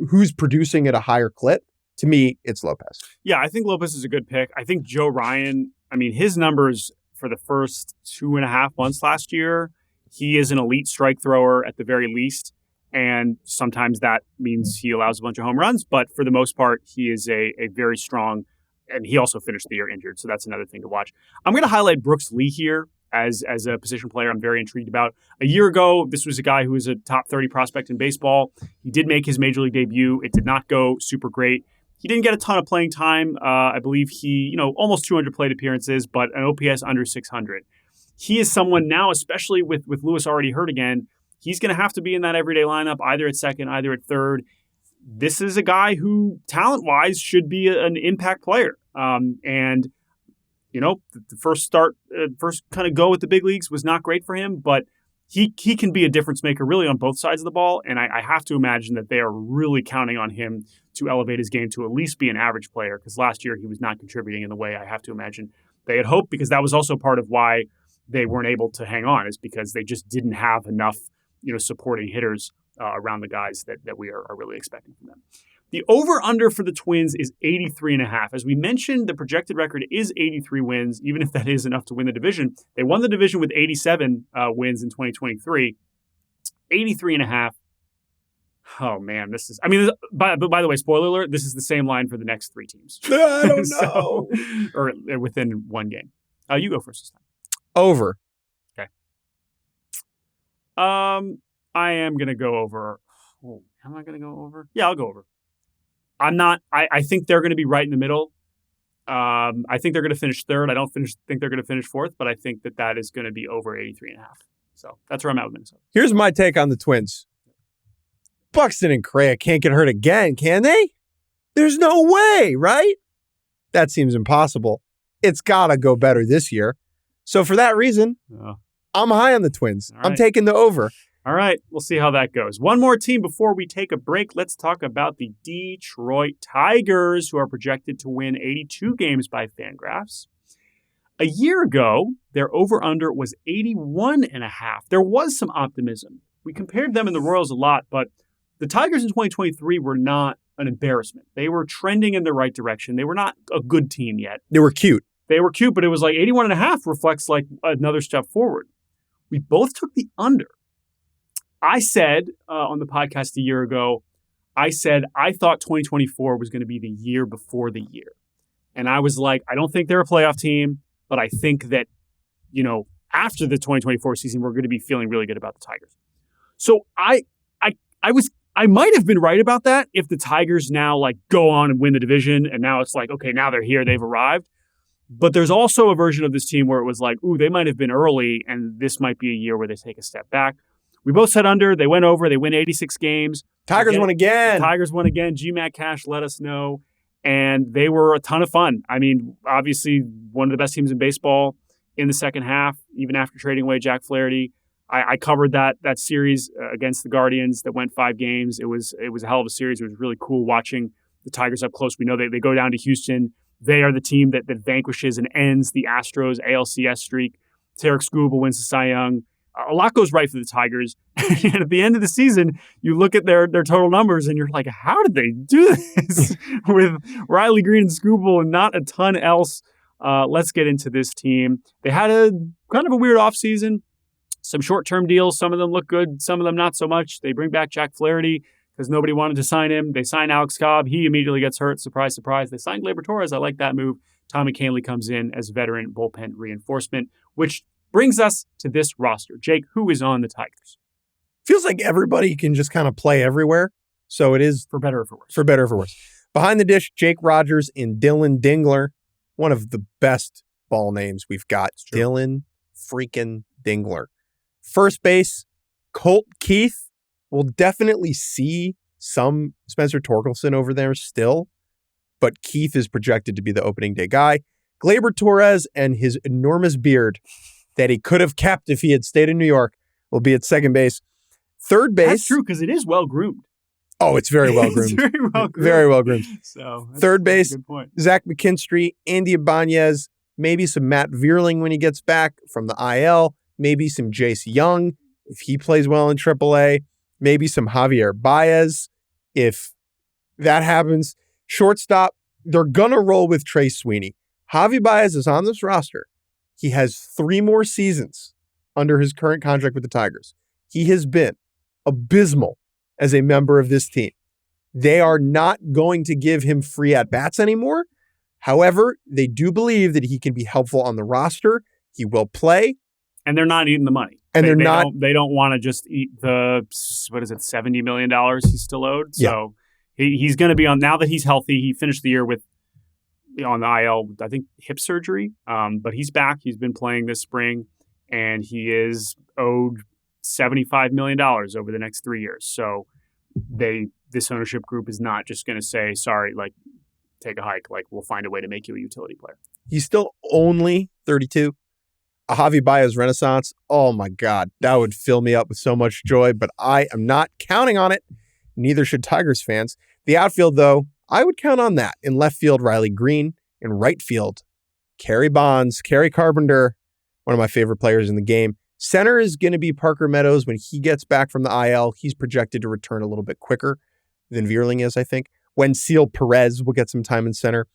Who's producing at a higher clip? To me, it's Lopez. Yeah, I think Lopez is a good pick. I think Joe Ryan, his numbers for the first 2.5 months last year, he is an elite strike thrower at the very least. And sometimes that means he allows a bunch of home runs. But for the most part, he is a very strong, and he also finished the year injured. So that's another thing to watch. I'm going to highlight Brooks Lee here as a position player I'm very intrigued about. A year ago, this was a guy who was a top 30 prospect in baseball. He did make his major league debut. It did not go super great. He didn't get a ton of playing time. I believe he, almost 200 plate appearances, but an OPS under 600. He is someone now, especially with Lewis already hurt again, he's going to have to be in that everyday lineup, either at second, either at third. This is a guy who, talent-wise, should be an impact player. The first kind of go with the big leagues was not great for him, but he can be a difference maker really on both sides of the ball, and I have to imagine that they are really counting on him to elevate his game to at least be an average player, because last year he was not contributing in the way I have to imagine they had hoped, because that was also part of why they weren't able to hang on, is because they just didn't have enough supporting hitters around the guys that we are really expecting from them. The over-under for the Twins is 83.5. As we mentioned, the projected record is 83 wins, even if that is enough to win the division. They won the division with 87 wins in 2023. 83.5. Oh, man, this is... by the way, spoiler alert, this is the same line for the next 3 teams. I don't know. Or within one game. You go first this time. Over. I am going to go over. Oh, am I going to go over? Yeah, I'll go over. I'm not. I think they're going to be right in the middle. I think they're going to finish third. I don't think they're going to finish fourth, but I think that is going to be over 83.5. So that's where I'm at with Minnesota. Here's my take on the Twins. Buxton and Correa can't get hurt again, can they? There's no way, right? That seems impossible. It's got to go better this year. So for that reason, I'm high on the Twins. Right. I'm taking the over. All right, we'll see how that goes. One more team before we take a break. Let's talk about the Detroit Tigers, who are projected to win 82 games by Fangraphs. A year ago, their over-under was 81.5. There was some optimism. We compared them and the Royals a lot, but the Tigers in 2023 were not an embarrassment. They were trending in the right direction. They were not a good team yet. They were cute. But it was like 81.5 reflects like another step forward. We both took the under. I said on the podcast a year ago, I thought 2024 was going to be the year before the year. And I was like, I don't think they're a playoff team, but I think that, after the 2024 season, we're going to be feeling really good about the Tigers. So I might have been right about that if the Tigers now like go on and win the division. And now it's like, okay, now they're here. They've arrived. But there's also a version of this team where it was like, ooh, they might have been early, and this might be a year where they take a step back. We both said under. They went over. They win 86 games. Tigers won again. Tigers won again. GMAC Cash let us know. And they were a ton of fun. Obviously, one of the best teams in baseball in the second half, even after trading away Jack Flaherty. I covered that series against the Guardians that went 5 games. It was a hell of a series. It was really cool watching the Tigers up close. We know they go down to Houston. They are the team that vanquishes and ends the Astros ALCS streak. Tarek Skubal wins the Cy Young. A lot goes right for the Tigers. And at the end of the season, you look at their total numbers and you're like, how did they do this with Riley Green and Skubal and not a ton else? Let's get into this team. They had a kind of a weird offseason. Some short-term deals. Some of them look good. Some of them not so much. They bring back Jack Flaherty because nobody wanted to sign him. They sign Alex Cobb. He immediately gets hurt. Surprise, surprise. They signed Gleyber Torres. I like that move. Tommy Kahnle comes in as veteran bullpen reinforcement, which brings us to this roster. Jake, who is on the Tigers? Feels like everybody can just kind of play everywhere. So it is. For better or for worse. For better or for worse. Behind the dish, Jake Rogers and Dylan Dingler. One of the best ball names we've got. Dylan freaking Dingler. First base, Colt Keith. We'll definitely see some Spencer Torkelson over there still, but Keith is projected to be the opening day guy. Gleyber Torres and his enormous beard that he could have kept if he had stayed in New York will be at second base. Third base. That's true, because it is well groomed. Oh, it's very well groomed. It's very well groomed. Very well groomed. So third base, good point. Zach McKinstry, Andy Ibanez, maybe some Matt Vierling when he gets back from the IL, maybe some Jace Young if he plays well in AAA, maybe some Javier Baez if that happens. Shortstop, they're going to roll with Trey Sweeney. Javi Baez is on this roster. He has 3 more seasons under his current contract with the Tigers. He has been abysmal as a member of this team. They are not going to give him free at-bats anymore. However, they do believe that he can be helpful on the roster. He will play. And they're not eating the money. And they don't want to just eat the, $70 million he's still owed. So he's going to be on, now that he's healthy, he finished the year with, on the IL, I think hip surgery. But he's back. He's been playing this spring and he is owed $75 million over the next 3 years. So this ownership group is not just going to say, sorry, like, take a hike. Like, we'll find a way to make you a utility player. He's still only 32. A Javi Baez renaissance. Oh my God. That would fill me up with so much joy, but I am not counting on it. Neither should Tigers fans. The outfield, though, I would count on that. In left field, Riley Green. In right field, Kerry Bonds, Kerry Carpenter, one of my favorite players in the game. Center is going to be Parker Meadows when he gets back from the IL. He's projected to return a little bit quicker than Vierling is, I think. Wensiel Perez will get some time in center.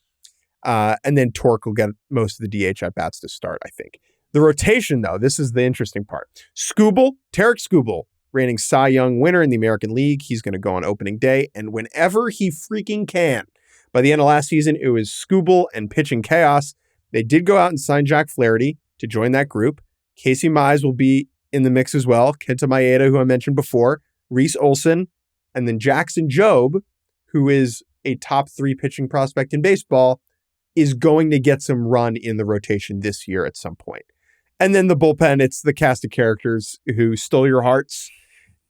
And then Torque will get most of the DH at-bats to start, I think. The rotation, though, this is the interesting part. Skubal, Tarek Skubal, reigning Cy Young winner in the American League. He's going to go on opening day, and whenever he freaking can. By the end of last season, it was Skubal and pitching chaos. They did go out and sign Jack Flaherty to join that group. Casey Mize will be in the mix as well. Kenta Maeda, who I mentioned before. Reese Olson, and then Jackson Jobe, who is a top 3 pitching prospect in baseball, is going to get some run in the rotation this year at some point. And then the bullpen, it's the cast of characters who stole your hearts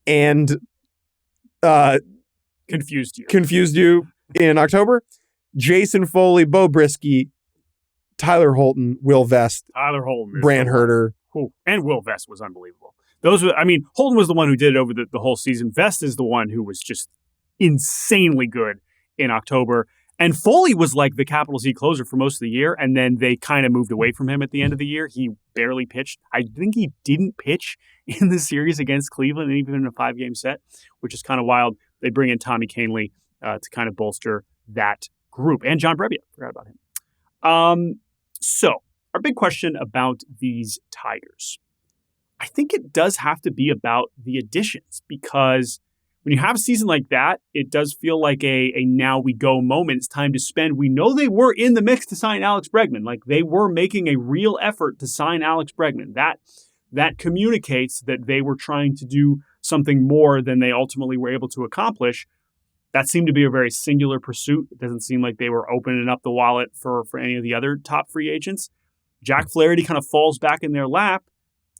and confused you in October. Jason Foley, Bo Brisky, Tyler Holton, Will Vest, Brant Herter. And Will Vest was unbelievable. Holton was the one who did it over the whole season. Vest is the one who was just insanely good in October. And Foley was like the capital C closer for most of the year, and then they kind of moved away from him at the end of the year. He barely pitched. I think he didn't pitch in the series against Cleveland, even in a 5-game set, which is kind of wild. They bring in Tommy Kahnle to kind of bolster that group. And John Brebbia. Forgot about him. So, our big question about these Tigers. I think it does have to be about the additions, because when you have a season like that, it does feel like a now we go moment. It's time to spend. We know they were in the mix to sign Alex Bregman. Like, they were making a real effort to sign Alex Bregman. That communicates that they were trying to do something more than they ultimately were able to accomplish. That seemed to be a very singular pursuit. It doesn't seem like they were opening up the wallet for any of the other top free agents. Jack Flaherty kind of falls back in their lap.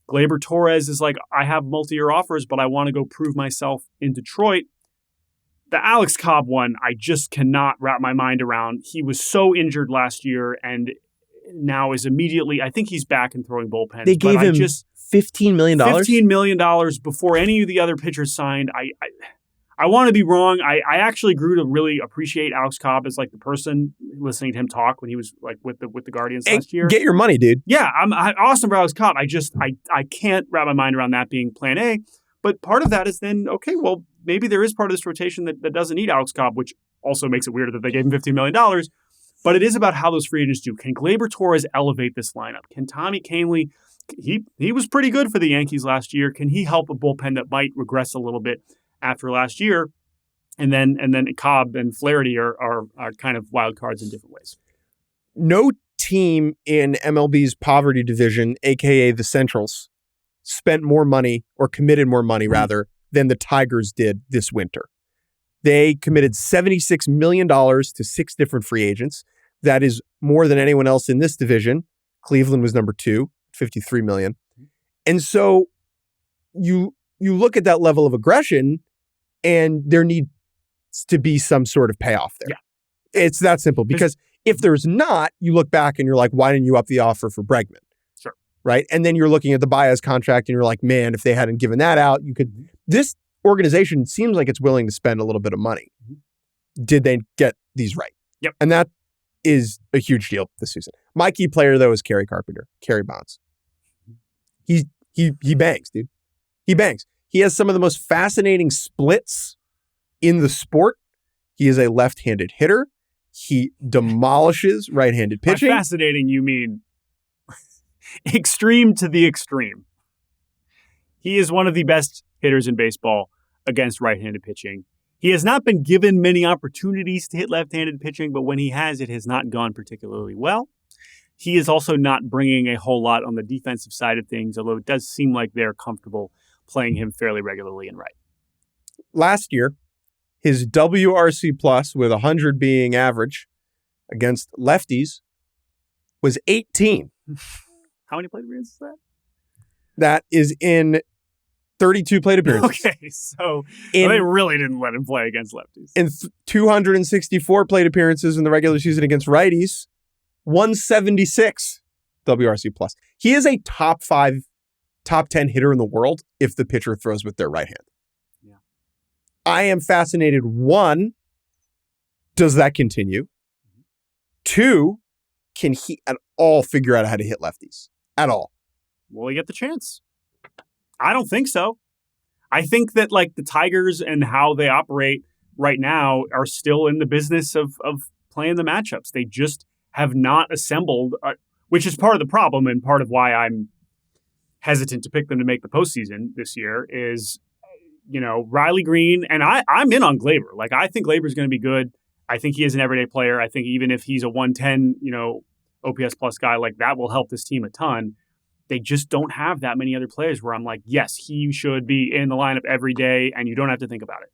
Gleyber Torres is like, I have multi-year offers, but I want to go prove myself in Detroit. The Alex Cobb one, I just cannot wrap my mind around. He was so injured last year and now is immediately, I think he's back and throwing bullpens. They gave him $15 million? $15 million before any of the other pitchers signed. I want to be wrong. I actually grew to really appreciate Alex Cobb as like the person, listening to him talk when he was like with the Guardians last year. Get your money, dude. Yeah, I'm awesome for Alex Cobb. I can't wrap my mind around that being plan A. But part of that is then, okay, well, maybe there is part of this rotation that doesn't need Alex Cobb, which also makes it weird that they gave him $15 million. But it is about how those free agents do. Can Gleyber Torres elevate this lineup? Can Tommy Kahnle, he was pretty good for the Yankees last year. Can he help a bullpen that might regress a little bit after last year? And then Cobb and Flaherty are kind of wild cards in different ways. No team in MLB's poverty division, a.k.a. the Centrals, spent more money, or committed more money, rather, than the Tigers did this winter. They committed $76 million to 6 different free agents. That is more than anyone else in this division. Cleveland was number 2, $53 million. And so you look at that level of aggression, and there needs to be some sort of payoff there. Yeah. It's that simple, because if there's not, you look back and you're like, why didn't you up the offer for Bregman? Sure. Right? And then you're looking at the Baez contract and you're like, man, if they hadn't given that out, you could... This organization seems like it's willing to spend a little bit of money. Did they get these right? Yep. And that is a huge deal this season. My key player, though, is Kerry Bonds. He bangs, dude. He bangs. He has some of the most fascinating splits in the sport. He is a left-handed hitter. He demolishes right-handed pitching. By fascinating, you mean extreme to the extreme. He is one of the best hitters in baseball against right-handed pitching. He has not been given many opportunities to hit left-handed pitching, but when he has, it has not gone particularly well. He is also not bringing a whole lot on the defensive side of things, although it does seem like they're comfortable playing him fairly regularly and right. Last year, his WRC plus, with 100 being average against lefties, was 18. How many plate appearances is that? That is in 32 plate appearances. Okay, so they really didn't let him play against lefties. In 264 plate appearances in the regular season against righties, 176 WRC plus. He is a top 10 hitter in the world if the pitcher throws with their right hand. Yeah. I am fascinated. 1, does that continue? 2, can he at all figure out how to hit lefties? At all? Will he get the chance? I don't think so. I think that like the Tigers and how they operate right now are still in the business of playing the matchups. They just have not assembled, which is part of the problem and part of why I'm hesitant to pick them to make the postseason this year is, Riley Green. And I'm in on Gleyber. Like, I think Gleyber's going to be good. I think he is an everyday player. I think even if he's a 110, OPS plus guy, like that will help this team a ton. They just don't have that many other players where I'm like, yes, he should be in the lineup every day, and you don't have to think about it.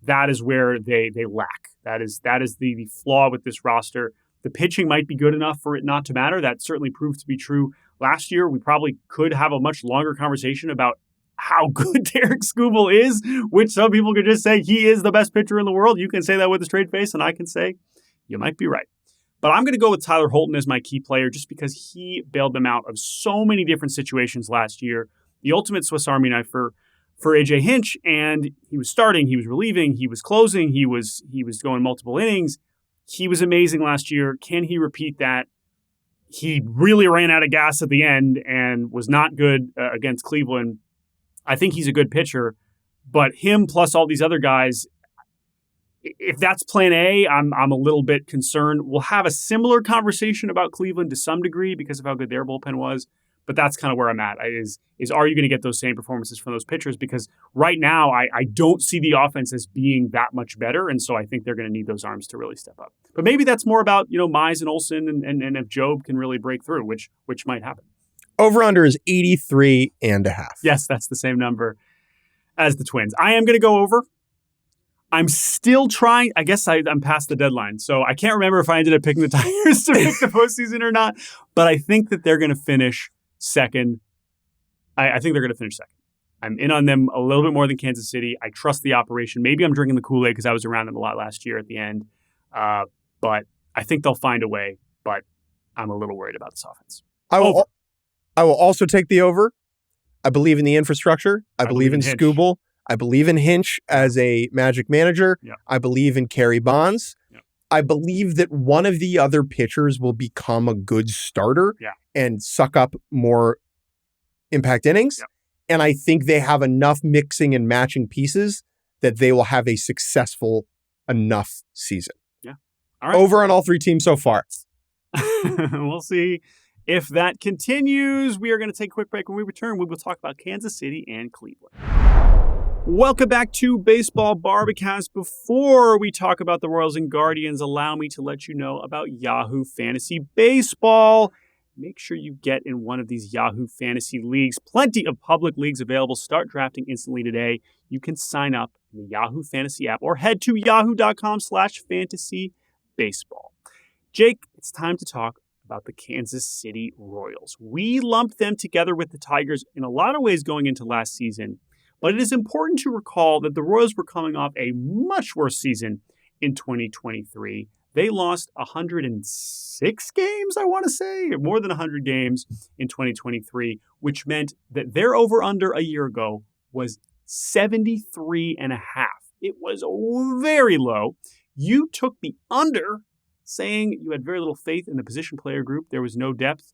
That is where they lack. That is the flaw with this roster. The pitching might be good enough for it not to matter. That certainly proved to be true last year. We probably could have a much longer conversation about how good Derek Skubal is, which some people could just say he is the best pitcher in the world. You can say that with a straight face, and I can say you might be right. But I'm going to go with Tyler Holton as my key player just because he bailed them out of so many different situations last year. The ultimate Swiss Army knife for AJ Hinch, and he was starting, he was relieving, he was closing, he was going multiple innings. He was amazing last year. Can he repeat that? He really ran out of gas at the end and was not good against Cleveland. I think he's a good pitcher, but him plus all these other guys, if that's plan A, I'm a little bit concerned. We'll have a similar conversation about Cleveland to some degree because of how good their bullpen was, but that's kind of where I'm at. Is are you going to get those same performances from those pitchers? Because right now, I don't see the offense as being that much better, and so I think they're going to need those arms to really step up. But maybe that's more about Mize and Olsen and if Job can really break through, which might happen. Over-under is 83.5. Yes, that's the same number as the Twins. I am going to go over. I'm still trying. I guess I'm past the deadline, so I can't remember if I ended up picking the Tigers to make the postseason or not. But I think that they're going to finish second. I think they're going to finish second. I'm in on them a little bit more than Kansas City. I trust the operation. Maybe I'm drinking the Kool-Aid because I was around them a lot last year at the end. But I think they'll find a way. But I'm a little worried about this offense. I will also take the over. I believe in the infrastructure. I believe in Hinch. Scooble. I believe in Hinch as a Magic manager. Yeah. I believe in Kerry Bonds. Yeah. I believe that one of the other pitchers will become a good starter and suck up more impact innings. Yeah. And I think they have enough mixing and matching pieces that they will have a successful enough season. Yeah. All right. Over on all three teams so far. We'll see if that continues. We are going to take a quick break. When we return, we will talk about Kansas City and Cleveland. Welcome back to Baseball Barbacast. Before we talk about the Royals and Guardians, allow me to let you know about Yahoo Fantasy Baseball. Make sure you get in one of these Yahoo Fantasy Leagues. Plenty of public leagues available. Start drafting instantly today. You can sign up in the Yahoo Fantasy app or head to yahoo.com/fantasybaseball. Jake, it's time to talk about the Kansas City Royals. We lumped them together with the Tigers in a lot of ways going into last season, but it is important to recall that the Royals were coming off a much worse season in 2023. They lost 106 games, I want to say, or more than 100 games in 2023, which meant that their over-under a year ago was 73.5. It was very low. You took the under, saying you had very little faith in the position player group. There was no depth.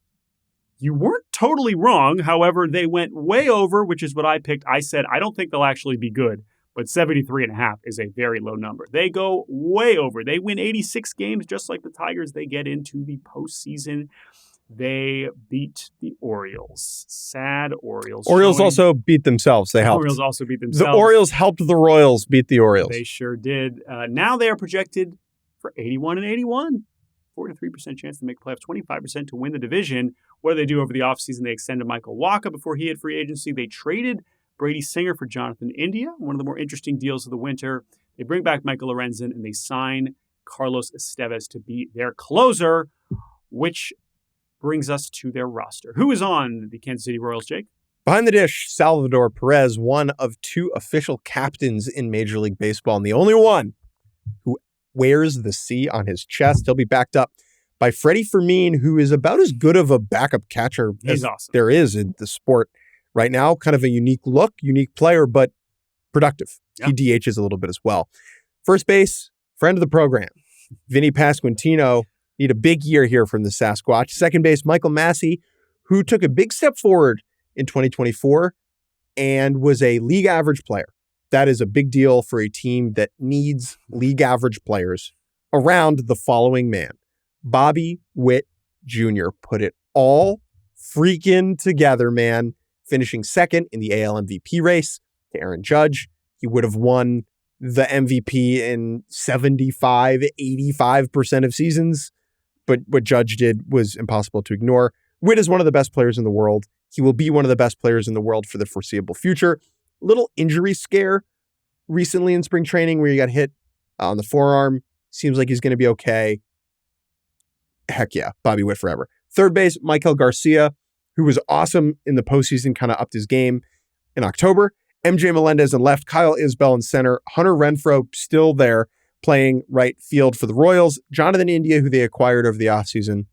You weren't totally wrong. However, they went way over, which is what I picked. I said, I don't think they'll actually be good, but 73.5 is a very low number. They go way over. They win 86 games, just like the Tigers. They get into the postseason. They beat the Orioles. Sad Orioles. Orioles also beat themselves. They helped. Orioles also beat themselves. The Orioles helped the Royals beat the Orioles. They sure did. Now they are projected for 81-81. 43% chance to make playoffs, 25% to win the division. What do they do over the offseason? They extended Michael Wacha before he hit free agency. They traded Brady Singer for Jonathan India, one of the more interesting deals of the winter. They bring back Michael Lorenzen, and they sign Carlos Estevez to be their closer, which brings us to their roster. Who is on the Kansas City Royals, Jake? Behind the dish, Salvador Perez, one of two official captains in Major League Baseball, and the only one who wears the C on his chest. He'll be backed up by Freddie Fermin, who is about as good of a backup catcher as there is in the sport right now. Kind of a unique look, unique player, but productive. Yeah. He DHs a little bit as well. First base, friend of the program, Vinny Pasquantino. Need a big year here from the Sasquatch. Second base, Michael Massey, who took a big step forward in 2024 and was a league average player. That is a big deal for a team that needs league average players around the following man. Bobby Witt Jr. put it all freaking together, man. Finishing second in the AL MVP race to Aaron Judge. He would have won the MVP in 75, 85% of seasons. But what Judge did was impossible to ignore. Witt is one of the best players in the world. He will be one of the best players in the world for the foreseeable future. Little injury scare recently in spring training where he got hit on the forearm. Seems like he's going to be okay. Heck yeah, Bobby Witt forever. Third base, Michael Garcia, who was awesome in the postseason, kind of upped his game in October. MJ Melendez in left, Kyle Isbell in center, Hunter Renfroe still there playing right field for the Royals. Jonathan India, who they acquired over the offseason,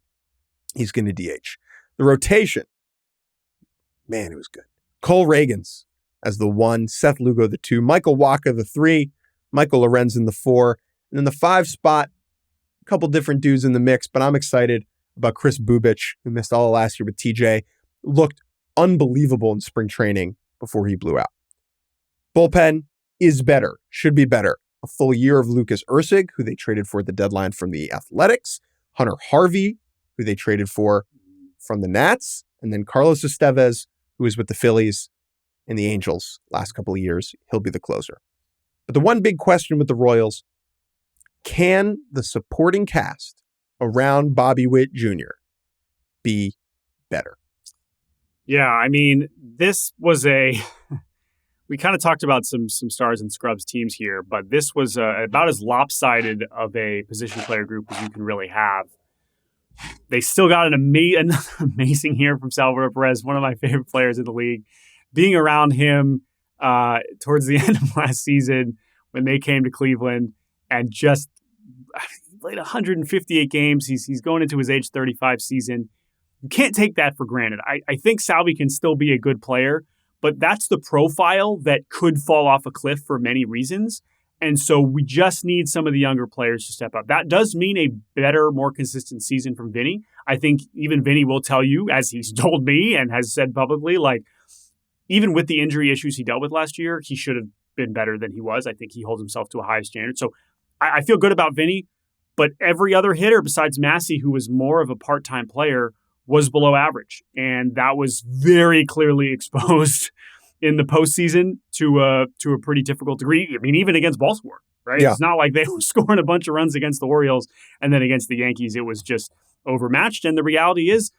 he's going to DH. The rotation, man, it was good. Cole Reagans as the 1, Seth Lugo the 2, Michael Wacha the 3, Michael Lorenzen the 4, and then the 5 spot, a couple different dudes in the mix, but I'm excited about Chris Bubich, who missed all of last year with TJ, looked unbelievable in spring training before he blew out. Bullpen is better, should be better. A full year of Lucas Ursig, who they traded for at the deadline from the Athletics, Hunter Harvey, who they traded for from the Nats, and then Carlos Estevez, who was with the Phillies and the Angels last couple of years. He'll be the closer. But the one big question with the Royals, can the supporting cast around Bobby Witt Jr. be better? Yeah, I mean, this was we kind of talked about some stars and scrubs teams here, but this was about as lopsided of a position player group as you can really have. They still got another amazing year from Salvador Perez, one of my favorite players in the league. Being around him towards the end of last season when they came to Cleveland and just he played 158 games. He's going into his age 35 season. You can't take that for granted. I think Salvi can still be a good player, but that's the profile that could fall off a cliff for many reasons. And so we just need some of the younger players to step up. That does mean a better, more consistent season from Vinny. I think even Vinny will tell you, as he's told me and has said publicly, like, even with the injury issues he dealt with last year, he should have been better than he was. I think he holds himself to a high standard. So I feel good about Vinny, but every other hitter besides Massey, who was more of a part-time player, was below average. And that was very clearly exposed in the postseason to a pretty difficult degree. I mean, even against Baltimore, right? Yeah. It's not like they were scoring a bunch of runs against the Orioles and then against the Yankees, it was just overmatched. And the reality is,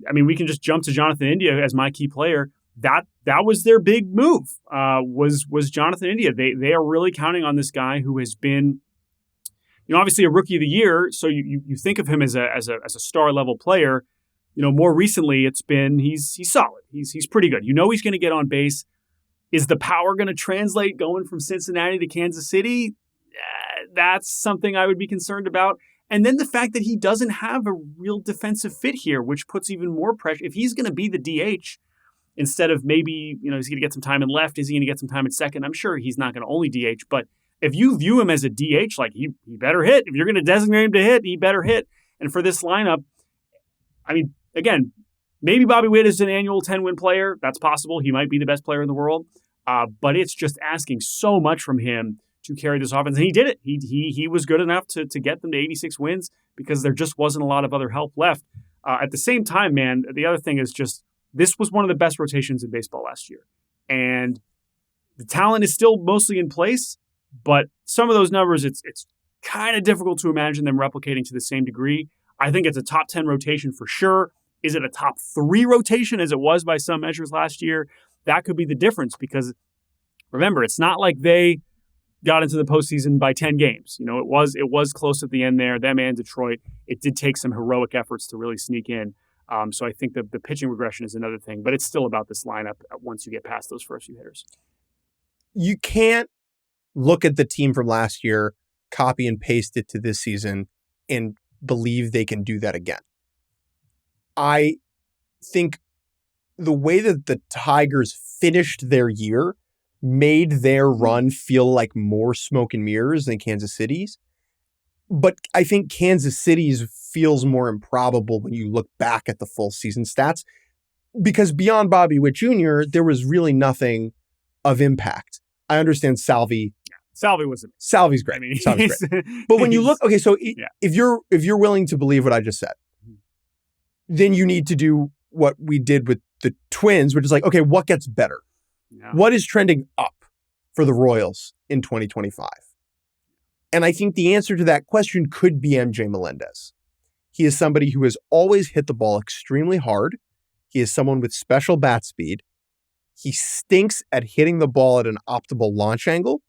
I mean, we can just jump to Jonathan India as my key player. That was their big move, was Jonathan India. They are really counting on this guy who has been, obviously a rookie of the year. So you think of him as a star level player. More recently it's been he's solid. He's pretty good. He's going to get on base. Is the power going to translate going from Cincinnati to Kansas City? That's something I would be concerned about. And then the fact that he doesn't have a real defensive fit here, which puts even more pressure. If he's going to be the DH instead of maybe, he's going to get some time in left, is he going to get some time at second? I'm sure he's not going to only DH, but if you view him as a DH, like he better hit. If you're going to designate him to hit, he better hit. And for this lineup, I mean, again, maybe Bobby Witt is an annual 10-win player. That's possible. He might be the best player in the world. But it's just asking so much from him to carry this offense. And he did it. He was good enough to get them to 86 wins because there just wasn't a lot of other help left. At the same time, man, the other thing is just this was one of the best rotations in baseball last year. And the talent is still mostly in place, but some of those numbers, it's kind of difficult to imagine them replicating to the same degree. I think it's a top 10 rotation for sure. Is it a top 3 rotation as it was by some measures last year? That could be the difference because, remember, it's not like they got into the postseason by 10 games. It was close at the end there, them and Detroit. It did take some heroic efforts to really sneak in. So I think the pitching regression is another thing, but it's still about this lineup once you get past those first few hitters. You can't look at the team from last year, copy and paste it to this season, and believe they can do that again. I think the way that the Tigers finished their year made their run feel like more smoke and mirrors than Kansas City's. But I think Kansas City's feels more improbable when you look back at the full season stats because beyond Bobby Witt Jr., there was really nothing of impact. I understand Salvi. Salvi's great. I mean, Salvi's great. But when you look, okay, so if you're willing to believe what I just said, then you need to do what we did with the Twins, which is like, okay, what gets better? Yeah. What is trending up for the Royals in 2025? And I think the answer to that question could be MJ Melendez. He is somebody who has always hit the ball extremely hard. He is someone with special bat speed. He stinks at hitting the ball at an optimal launch angle.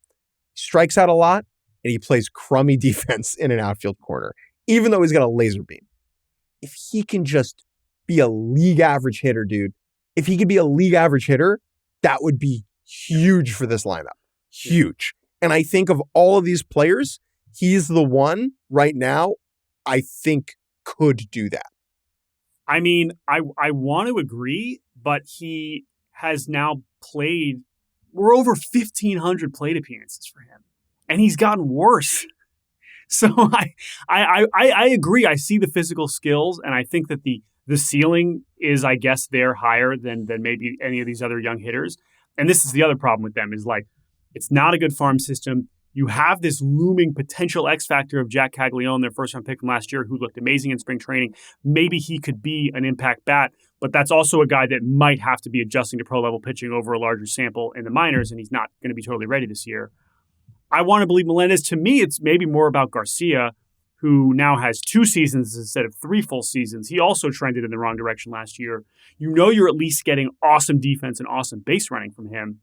He strikes out a lot, and he plays crummy defense in an outfield corner, even though he's got a laser beam. If he can just be a league average hitter, dude, if he could be a league average hitter, that would be huge for this lineup. Huge. And I think of all of these players, he's the one right now I think could do that. I mean, I want to agree, but he has now played, we're over 1,500 plate appearances for him, and he's gotten worse. So I agree. I see the physical skills, and I think that the ceiling is, I guess, they're higher than maybe any of these other young hitters. And this is the other problem with them is like, it's not a good farm system. You have this looming potential X factor of Jack Caglione, their first round pick from last year, who looked amazing in spring training. Maybe he could be an impact bat, but that's also a guy that might have to be adjusting to pro level pitching over a larger sample in the minors, and he's not going to be totally ready this year. I want to believe Melendez. To me, it's maybe more about Garcia, who now has 2 seasons instead of 3 full seasons. He also trended in the wrong direction last year. You're at least getting awesome defense and awesome base running from him.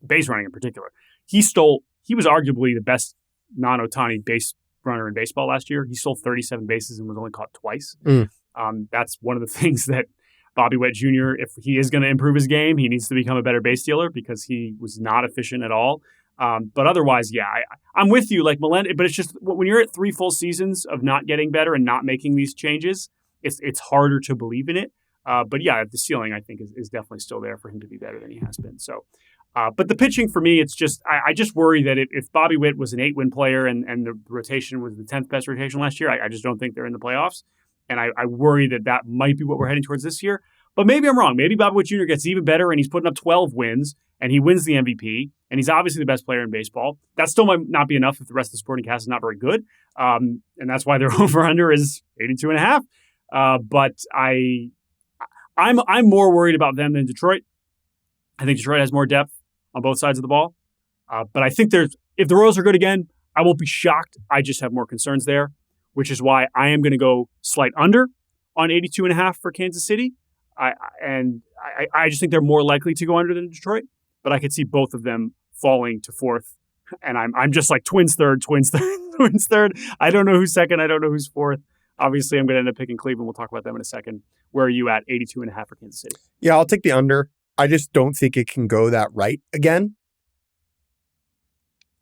Base running in particular. He was arguably the best non-Ohtani base runner in baseball last year. He stole 37 bases and was only caught twice. That's one of the things that Bobby Witt Jr., if he is going to improve his game, he needs to become a better base stealer because he was not efficient at all. But otherwise, yeah, I'm with you. Like Melendez, but it's just when you're at 3 full seasons of not getting better and not making these changes, it's harder to believe in it. But yeah, the ceiling, I think, is definitely still there for him to be better than he has been. So, but the pitching for me, it's just, I just worry that if Bobby Witt was an 8-win player and the rotation was the 10th best rotation last year, I just don't think they're in the playoffs. And I worry that might be what we're heading towards this year. But maybe I'm wrong. Maybe Bobby Witt Jr. gets even better and he's putting up 12 wins and he wins the MVP and he's obviously the best player in baseball. That still might not be enough if the rest of the supporting cast is not very good. And that's why their over-under is 82.5. But I'm more worried about them than Detroit. I think Detroit has more depth on both sides of the ball. But I think if the Royals are good again, I won't be shocked. I just have more concerns there, which is why I am going to go slight under on 82.5 for Kansas City. I just think they're more likely to go under than Detroit, but I could see both of them falling to fourth. And I'm just like Twins third. I don't know who's second. I don't know who's fourth. Obviously, I'm going to end up picking Cleveland. We'll talk about them in a second. Where are you at 82.5 for Kansas City? Yeah, I'll take the under. I just don't think it can go that right again.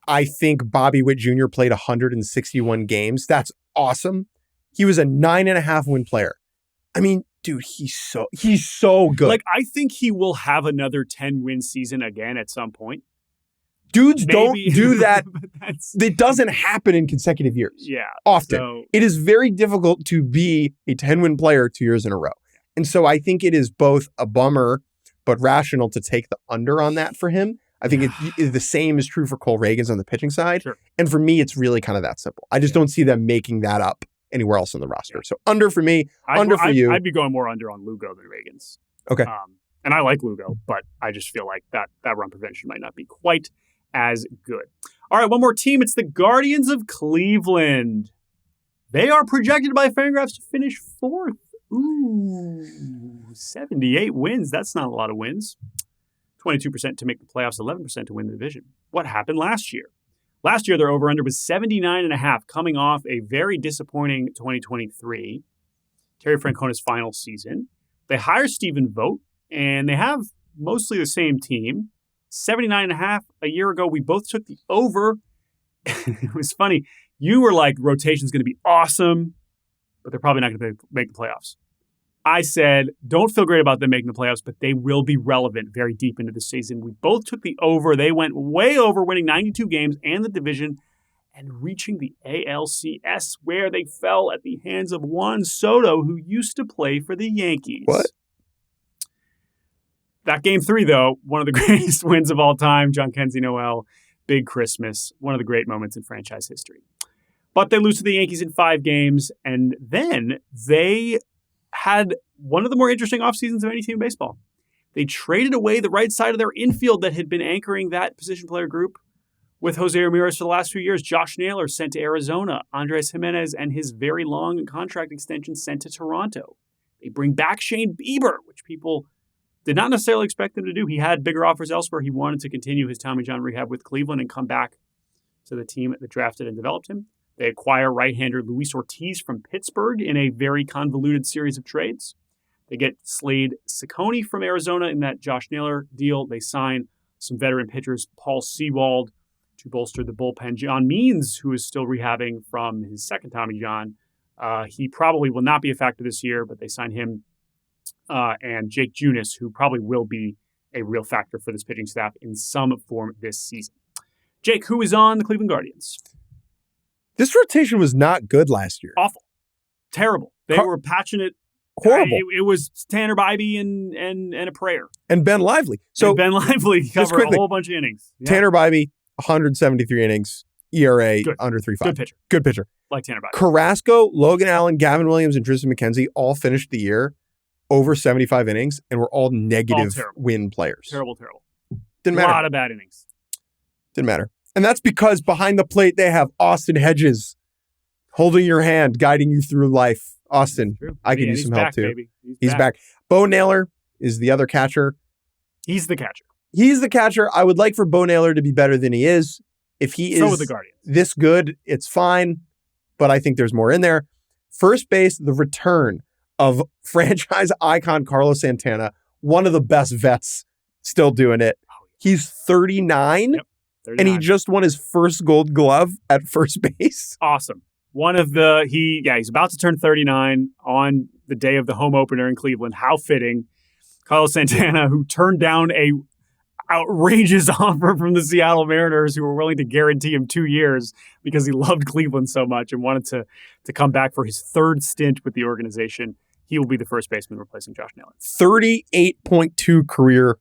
I think Bobby Witt Jr. played 161 games. That's awesome. He was a 9.5 win player. I mean, dude, he's so good. Like, I think he will have another 10-win season again at some point. Dudes don't do that. It doesn't happen in consecutive years. Yeah. Often. So, it is very difficult to be a 10-win player 2 years in a row. And so I think it is both a bummer but rational to take the under on that for him. I think the same is true for Cole Reagans on the pitching side. Sure. And for me, it's really kind of that simple. I just don't see them making that up anywhere else on the roster. So under for me, under for you. I'd be going more under on Lugo than Reagans. Okay. And I like Lugo, but I just feel like that run prevention might not be quite as good. All right, one more team. It's the Guardians of Cleveland. They are projected by Fangraphs to finish fourth. Ooh, 78 wins. That's not a lot of wins. 22% to make the playoffs, 11% to win the division. What happened last year? Last year, their over-under was 79.5, coming off a very disappointing 2023, Terry Francona's final season. They hire Stephen Vogt, and they have mostly the same team. 79.5 a year ago, we both took the over. It was funny. You were like, rotation's going to be awesome, but they're probably not going to make the playoffs. I said, don't feel great about them making the playoffs, but they will be relevant very deep into the season. We both took the over. They went way over, winning 92 games and the division and reaching the ALCS, where they fell at the hands of Juan Soto, who used to play for the Yankees. What? That game 3, though, one of the greatest wins of all time. John Kenzie Noel, big Christmas, one of the great moments in franchise history. But they lose to the Yankees in 5 games, and then they had one of the more interesting off seasons of any team in baseball. They traded away the right side of their infield that had been anchoring that position player group with Jose Ramirez for the last few years. Josh Naylor sent to Arizona. Andres Jimenez and his very long contract extension sent to Toronto. They bring back Shane Bieber, which people did not necessarily expect them to do. He had bigger offers elsewhere. He wanted to continue his Tommy John rehab with Cleveland and come back to the team that drafted and developed him. They acquire right-hander Luis Ortiz from Pittsburgh in a very convoluted series of trades. They get Slade Ciccone from Arizona in that Josh Naylor deal. They sign some veteran pitchers, Paul Sewald, to bolster the bullpen. John Means, who is still rehabbing from his second Tommy John. He probably will not be a factor this year, but they sign him. And Jake Junis, who probably will be a real factor for this pitching staff in some form this season. Jake, who is on the Cleveland Guardians? This rotation was not good last year. Awful. Terrible. They were patching it. Horrible. It was Tanner Bybee and a prayer. And Ben Lively. So and Ben Lively covered a whole bunch of innings. Yeah. Tanner Bybee, 173 innings, ERA Good. under 3.5. Good pitcher. Good pitcher. Like Tanner Bybee. Carrasco, Logan Allen, Gavin Williams, and Tristan McKenzie all finished the year over 75 innings and were all negative win players. Terrible. Didn't matter. A lot of bad innings. Didn't matter. And that's because behind the plate, they have Austin Hedges holding your hand, guiding you through life. Austin, I could use some help too. Baby. He's back. Bo Naylor is the other catcher. He's the catcher. He's the catcher. I would like for Bo Naylor to be better than he is. If he is with the Guardians. This good, it's fine. But I think there's more in there. First base, the return of franchise icon Carlos Santana, one of the best vets still doing it. He's 39. Yep. 39. And he just won his first Gold Glove at first base. Awesome. He's about to turn 39 on the day of the home opener in Cleveland. How fitting. Carlos Santana, who turned down a outrageous offer from the Seattle Mariners, who were willing to guarantee him 2 years because he loved Cleveland so much and wanted to come back for his third stint with the organization. He will be the first baseman replacing Josh Naylor. 38.2 career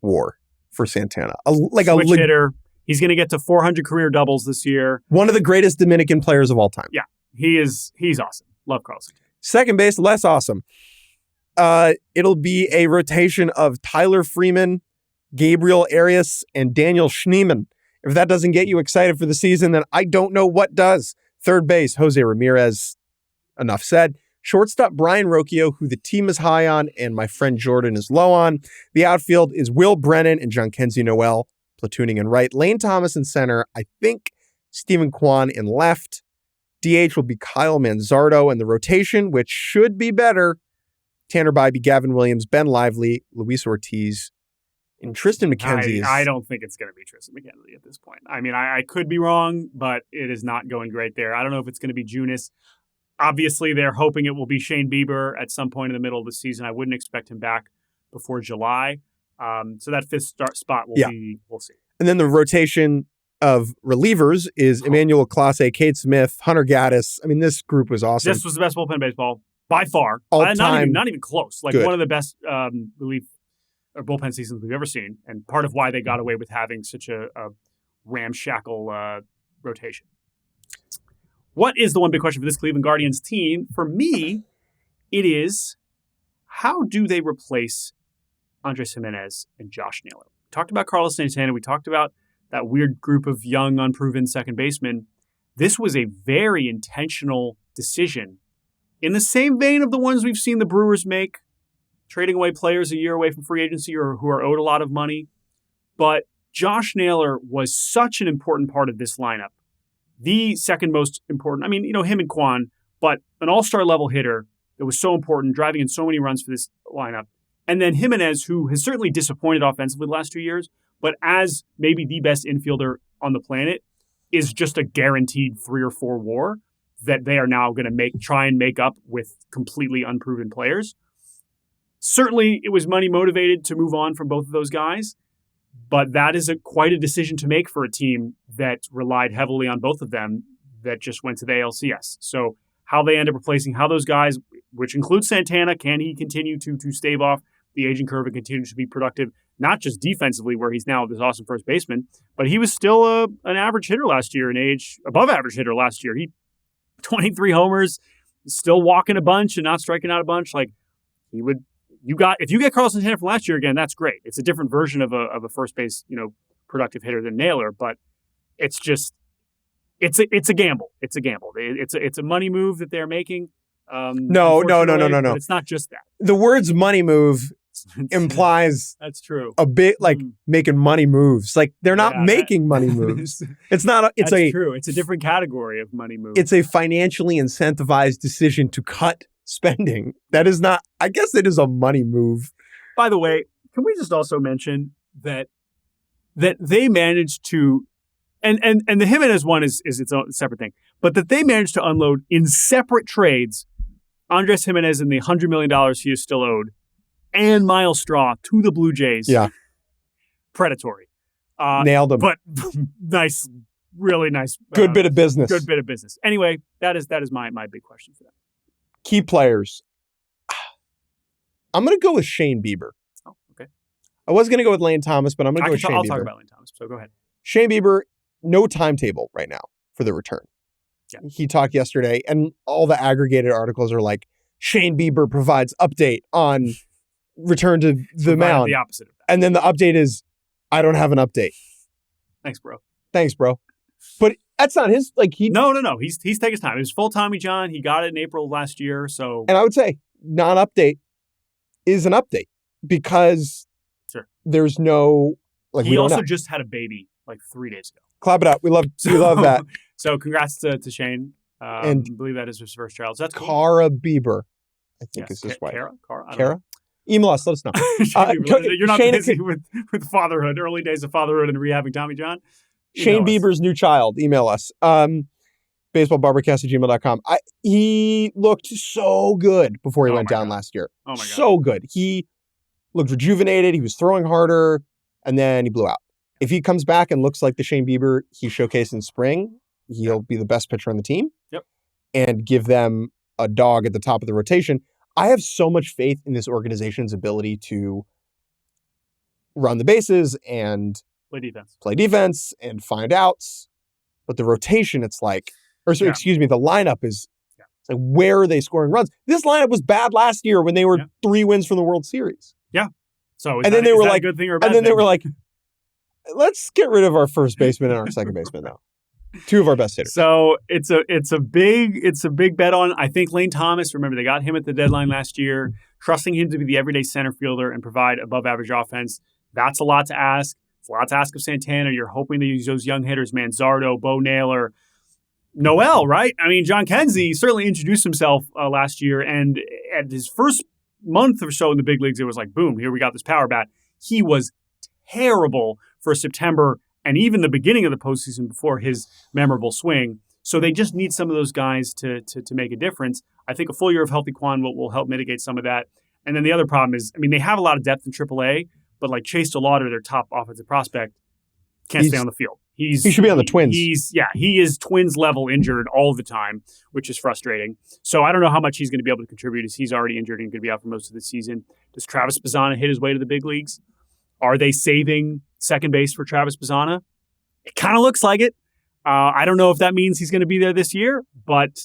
WAR for Santana. Switch hitter. He's going to get to 400 career doubles this year. One of the greatest Dominican players of all time. Yeah, he's awesome. Love Carlos Santana. Second base, less awesome. It'll be a rotation of Tyler Freeman, Gabriel Arias, and Daniel Schneemann. If that doesn't get you excited for the season, then I don't know what does. Third base, Jose Ramirez. Enough said. Shortstop, Brian Rocchio, who the team is high on and my friend Jordan is low on. The outfield is Will Brennan and Jhonkensy Noel, platooning in right. Lane Thomas in center. I think Stephen Kwan in left. DH will be Kyle Manzardo, and the rotation, which should be better, Tanner Bybee, Gavin Williams, Ben Lively, Luis Ortiz, and Tristan McKenzie. I don't think it's going to be Tristan McKenzie at this point. I mean, I could be wrong, but it is not going great there. I don't know if it's going to be Junis. Obviously, they're hoping it will be Shane Bieber at some point in the middle of the season. I wouldn't expect him back before July. So that fifth spot will be, we'll see. And then the rotation of relievers is Emmanuel Clase, Cade Smith, Hunter Gaddis. I mean, this group was awesome. This was the best bullpen baseball by far. All time. Not even close. Like one of the best relief or bullpen seasons we've ever seen, and part of why they got away with having such a ramshackle rotation. What is the one big question for this Cleveland Guardians team? For me, it is, how do they replace Andres Gimenez and Josh Naylor? We talked about Carlos Santana. We talked about that weird group of young, unproven second basemen. This was a very intentional decision in the same vein of the ones we've seen the Brewers make, trading away players a year away from free agency or who are owed a lot of money. But Josh Naylor was such an important part of this lineup. The second most important, I mean, him and Kwan, but an all-star level hitter that was so important, driving in so many runs for this lineup. And then Gimenez, who has certainly disappointed offensively the last 2 years, but as maybe the best infielder on the planet, is just a guaranteed 3 or 4 WAR that they are now going to try and make up with completely unproven players. Certainly, it was money motivated to move on from both of those guys, but that is quite a decision to make for a team that relied heavily on both of them that just went to the ALCS. So how they end up replacing how those guys, which includes Santana, can he continue to stave off the aging curve and continue to be productive, not just defensively where he's now this awesome first baseman, but he was still an average hitter last year, an age above average hitter last year. He 23 homers, still walking a bunch and not striking out a bunch. Like if you get Carlos Santana from last year again, that's great. It's a different version of a first base, productive hitter than Naylor, but it's just it's a gamble. It's a gamble. It's a money move that they're making. No. It's not just that. The words money move implies that's true. A bit like making money moves. Like they're not making money moves. It's not. It's true. It's a different category of money move. It's a financially incentivized decision to cut spending. That is not. I guess it is a money move. By the way, can we just also mention that they managed to, and the Gimenez one is its own separate thing, but that they managed to unload in separate trades Andres Gimenez and the $100 million he is still owed, and Miles Straw to the Blue Jays. Yeah. Predatory. Nailed him. But nice, really nice. Good bit of business. Good bit of business. Anyway, that is my big question for them. Key players. I'm going to go with Shane Bieber. Oh, okay. I was going to go with Lane Thomas, but I'm going to go with Shane Bieber. I'll talk about Lane Thomas, so go ahead. Shane Bieber, no timetable right now for the return. Yeah. He talked yesterday, and all the aggregated articles are like, Shane Bieber provides update on return to the mound. The opposite of that. And then the update is, I don't have an update. Thanks, bro. But that's not his, No. He's taking his time. It was full Tommy John. He got it in April of last year, so. And I would say non-update is an update because there's no, he also just had a baby 3 days ago. Clap it up. We love that. So congrats to Shane. And I believe that is his first child. So that's cool. Cara Bieber, I think is his wife. Cara? Email us. Let us know. You're not busy with fatherhood, early days of fatherhood and rehabbing Tommy John? Shane Bieber's new child. Email us. baseballbarbercast@gmail.com. He looked so good before he went down last year. Oh my God. So good. He looked rejuvenated. He was throwing harder, and then he blew out. If he comes back and looks like the Shane Bieber he showcased in spring, he'll be the best pitcher on the team. Yep. And give them a dog at the top of the rotation. I have so much faith in this organization's ability to run the bases and play defense and find outs. But the rotation, it's like, the lineup is it's like, where are they scoring runs? This lineup was bad last year when they were 3 wins from the World Series. Yeah. So and then they were like, a good thing or a bad and then thing? they were like, let's get rid of our first baseman and our second baseman now. 2 of our best hitters. So it's a big bet on, I think, Lane Thomas. Remember, they got him at the deadline last year, trusting him to be the everyday center fielder and provide above average offense. That's a lot to ask. It's a lot to ask of Santana. You're hoping to use those young hitters, Manzardo, Bo Naylor, Noel, right? I mean, John Kenzie certainly introduced himself last year, and at his first month or so in the big leagues, it was like, boom, here we got this power bat. He was terrible for September and even the beginning of the postseason before his memorable swing. So they just need some of those guys to make a difference. I think a full year of healthy Quan will help mitigate some of that. And then the other problem is, I mean, they have a lot of depth in AAA, but like Chase DeLauder, their top offensive prospect, can't stay on the field. He should be on the Twins. He is Twins level injured all the time, which is frustrating. So I don't know how much he's going to be able to contribute, as he's already injured and going to be out for most of the season. Does Travis Bazzana hit his way to the big leagues? Are they saving second base for Travis Bazzana? It kind of looks like it. I don't know if that means he's going to be there this year, but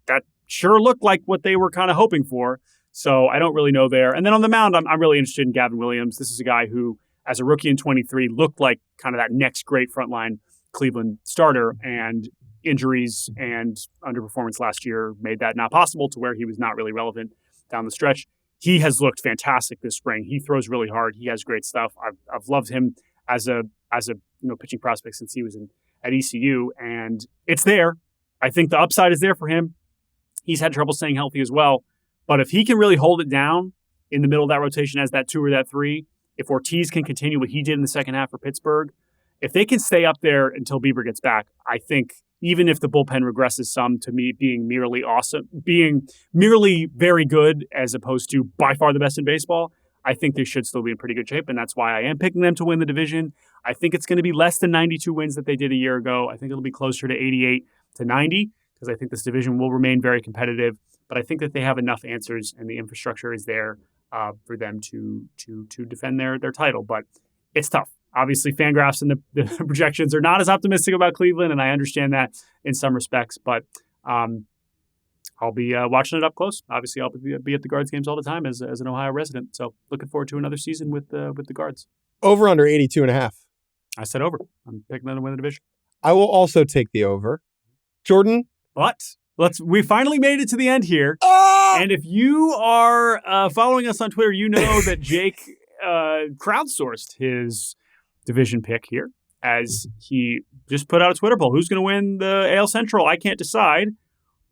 that sure looked like what they were kind of hoping for. So I don't really know there. And then on the mound, I'm really interested in Gavin Williams. This is a guy who, as a rookie in 23, looked like kind of that next great frontline Cleveland starter, and injuries and underperformance last year made that not possible, to where he was not really relevant down the stretch. He has looked fantastic this spring. He throws really hard. He has great stuff. I've loved him as a pitching prospect since he was at ECU, and it's there. I think the upside is there for him. He's had trouble staying healthy as well. But if he can really hold it down in the middle of that rotation as that 2 or that 3, if Ortiz can continue what he did in the second half for Pittsburgh, if they can stay up there until Bieber gets back, I think even if the bullpen regresses some to me being merely awesome, being merely very good as opposed to by far the best in baseball, I think they should still be in pretty good shape, and that's why I am picking them to win the division. I think it's going to be less than 92 wins that they did a year ago. I think it'll be closer to 88 to 90, because I think this division will remain very competitive. But I think that they have enough answers, and the infrastructure is there for them to defend their title. But it's tough. Obviously, Fangraphs and the projections are not as optimistic about Cleveland, and I understand that in some respects. But I'll be watching it up close. Obviously, I'll be at the Guards games all the time as an Ohio resident. So looking forward to another season with the Guards. Over under 82.5. I said over. I'm picking them to win the division. I will also take the over. Jordan? But we finally made it to the end here. And if you are following us on Twitter, you know that Jake crowdsourced his division pick here, as he just put out a Twitter poll. Who's going to win the AL Central? I can't decide.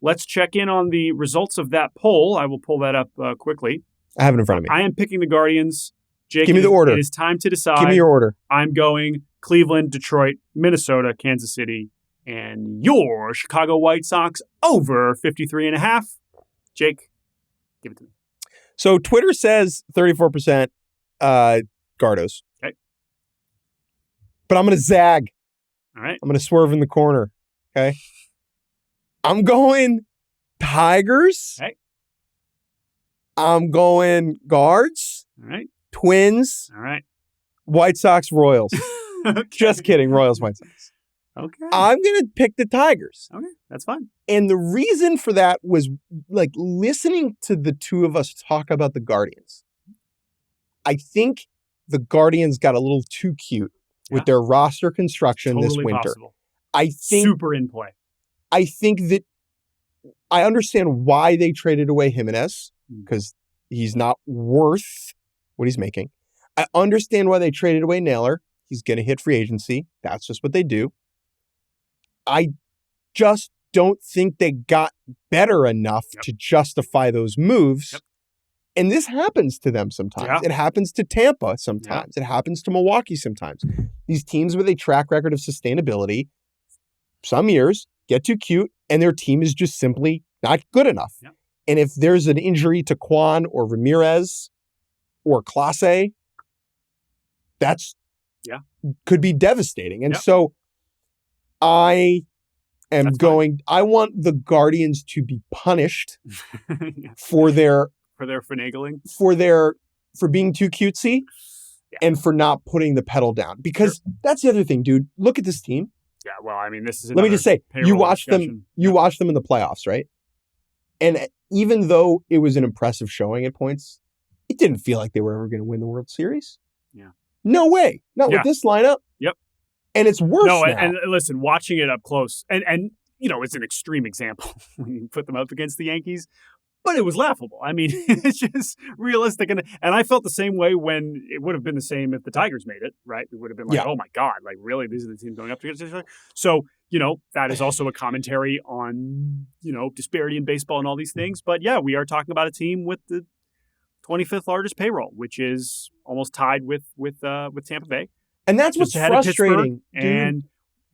Let's check in on the results of that poll. I will pull that up quickly. I have it in front of me. I am picking the Guardians. Jake, give me the order. It is time to decide. Give me your order. I'm going Cleveland, Detroit, Minnesota, Kansas City, and your Chicago White Sox over 53.5. Jake, give it to me. So Twitter says 34% Gardos. Okay. But I'm going to zag. All right. I'm going to swerve in the corner. Okay. I'm going Tigers. Okay. I'm going Guards. All right. Twins. All right. White Sox, Royals. Okay. Just kidding. Royals, White Sox. Okay. I'm going to pick the Tigers. Okay. That's fine. And the reason for that was like listening to the two of us talk about the Guardians. I think the Guardians got a little too cute with their roster construction totally this winter. Possible. I think super in play. I think that I understand why they traded away Jimenez, because he's not worth what he's making. I understand why they traded away Naylor. He's going to hit free agency. That's just what they do. I just don't think they got better enough to justify those moves. Yep. And this happens to them sometimes. Yeah. It happens to Tampa sometimes. Yeah. It happens to Milwaukee sometimes. These teams with a track record of sustainability, some years, get too cute, and their team is just simply not good enough. Yep. And if there's an injury to Kwan or Ramirez or Clase, that's could be devastating. And so I want the Guardians to be punished for their finagling, for being too cutesy and for not putting the pedal down. Because that's the other thing, dude. Look at this team. Yeah, well, I mean, this is let me just say, you watched them in the playoffs, right? And even though it was an impressive showing at points, it didn't feel like they were ever going to win the World Series. Yeah. No way. Not with this lineup. Yep. And it's worse now. And listen, watching it up close, and it's an extreme example when you put them up against the Yankees, but it was laughable. I mean, it's just realistic. And I felt the same way when it would have been the same if the Tigers made it, right? It would have been like, oh my God, like really, these are the teams going up against each other. So, that is also a commentary on, disparity in baseball and all these things. But yeah, we are talking about a team with the 25th largest payroll, which is almost tied with Tampa Bay. And that's what's frustrating.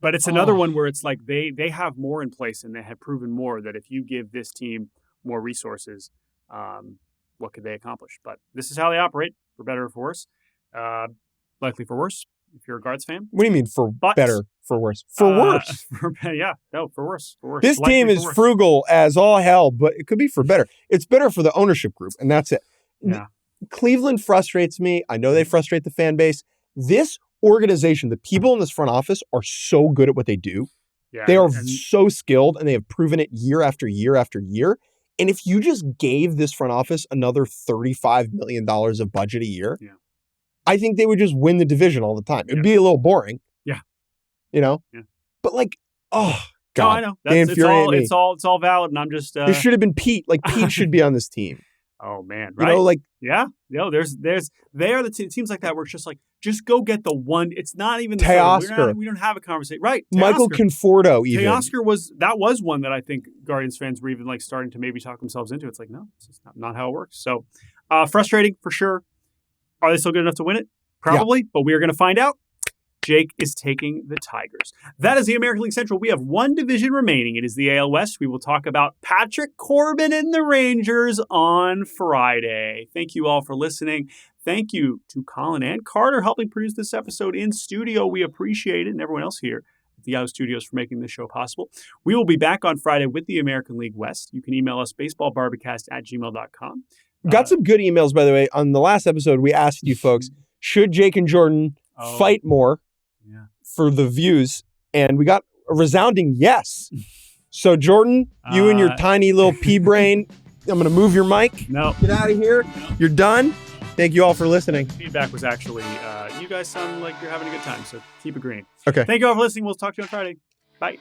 But it's another one where it's like they have more in place, and they have proven more that if you give this team more resources, what could they accomplish? But this is how they operate, for better or for worse. Likely for worse, if you're a Guards fan. What do you mean better, for worse? For worse. For worse. For worse. This team is frugal as all hell, but it could be for better. It's better for the ownership group, and that's it. Yeah. Cleveland frustrates me. I know they frustrate the fan base. This organization, the people in this front office are so good at what they do. Yeah, they are so skilled, and they have proven it year after year after year. And if you just gave this front office another $35 million of budget a year, I think they would just win the division all the time. It'd be a little boring. Yeah. Yeah. But oh, God. No, I know. It's all valid, and I'm just... There should have been Pete. Like, Pete should be on this team. Oh, man. Right? They are the teams like that where it's just like, just go get the one. It's not even Teoscar. We don't have a conversation. Right. Michael Conforto even. Teoscar was one that I think Guardians fans were even like starting to maybe talk themselves into. It's like, no, it's just not how it works. So frustrating for sure. Are they still good enough to win it? Probably, but we are going to find out. Jake is taking the Tigers. That is the American League Central. We have one division remaining. It is the AL West. We will talk about Patrick Corbin and the Rangers on Friday. Thank you all for listening. Thank you to Colin and Carter helping produce this episode in studio. We appreciate it, and everyone else here at the Yahoo Studios for making this show possible. We will be back on Friday with the American League West. You can email us baseballbarbacast@gmail.com. Got some good emails, by the way. On the last episode, we asked you folks, should Jake and Jordan fight more for the views? And we got a resounding yes. So, Jordan, you and your tiny little pea brain, I'm going to move your mic. No. Get out of here. No. You're done. Thank you all for listening. Feedback was actually, you guys sound like you're having a good time, so keep agreeing. Okay. Thank you all for listening. We'll talk to you on Friday. Bye.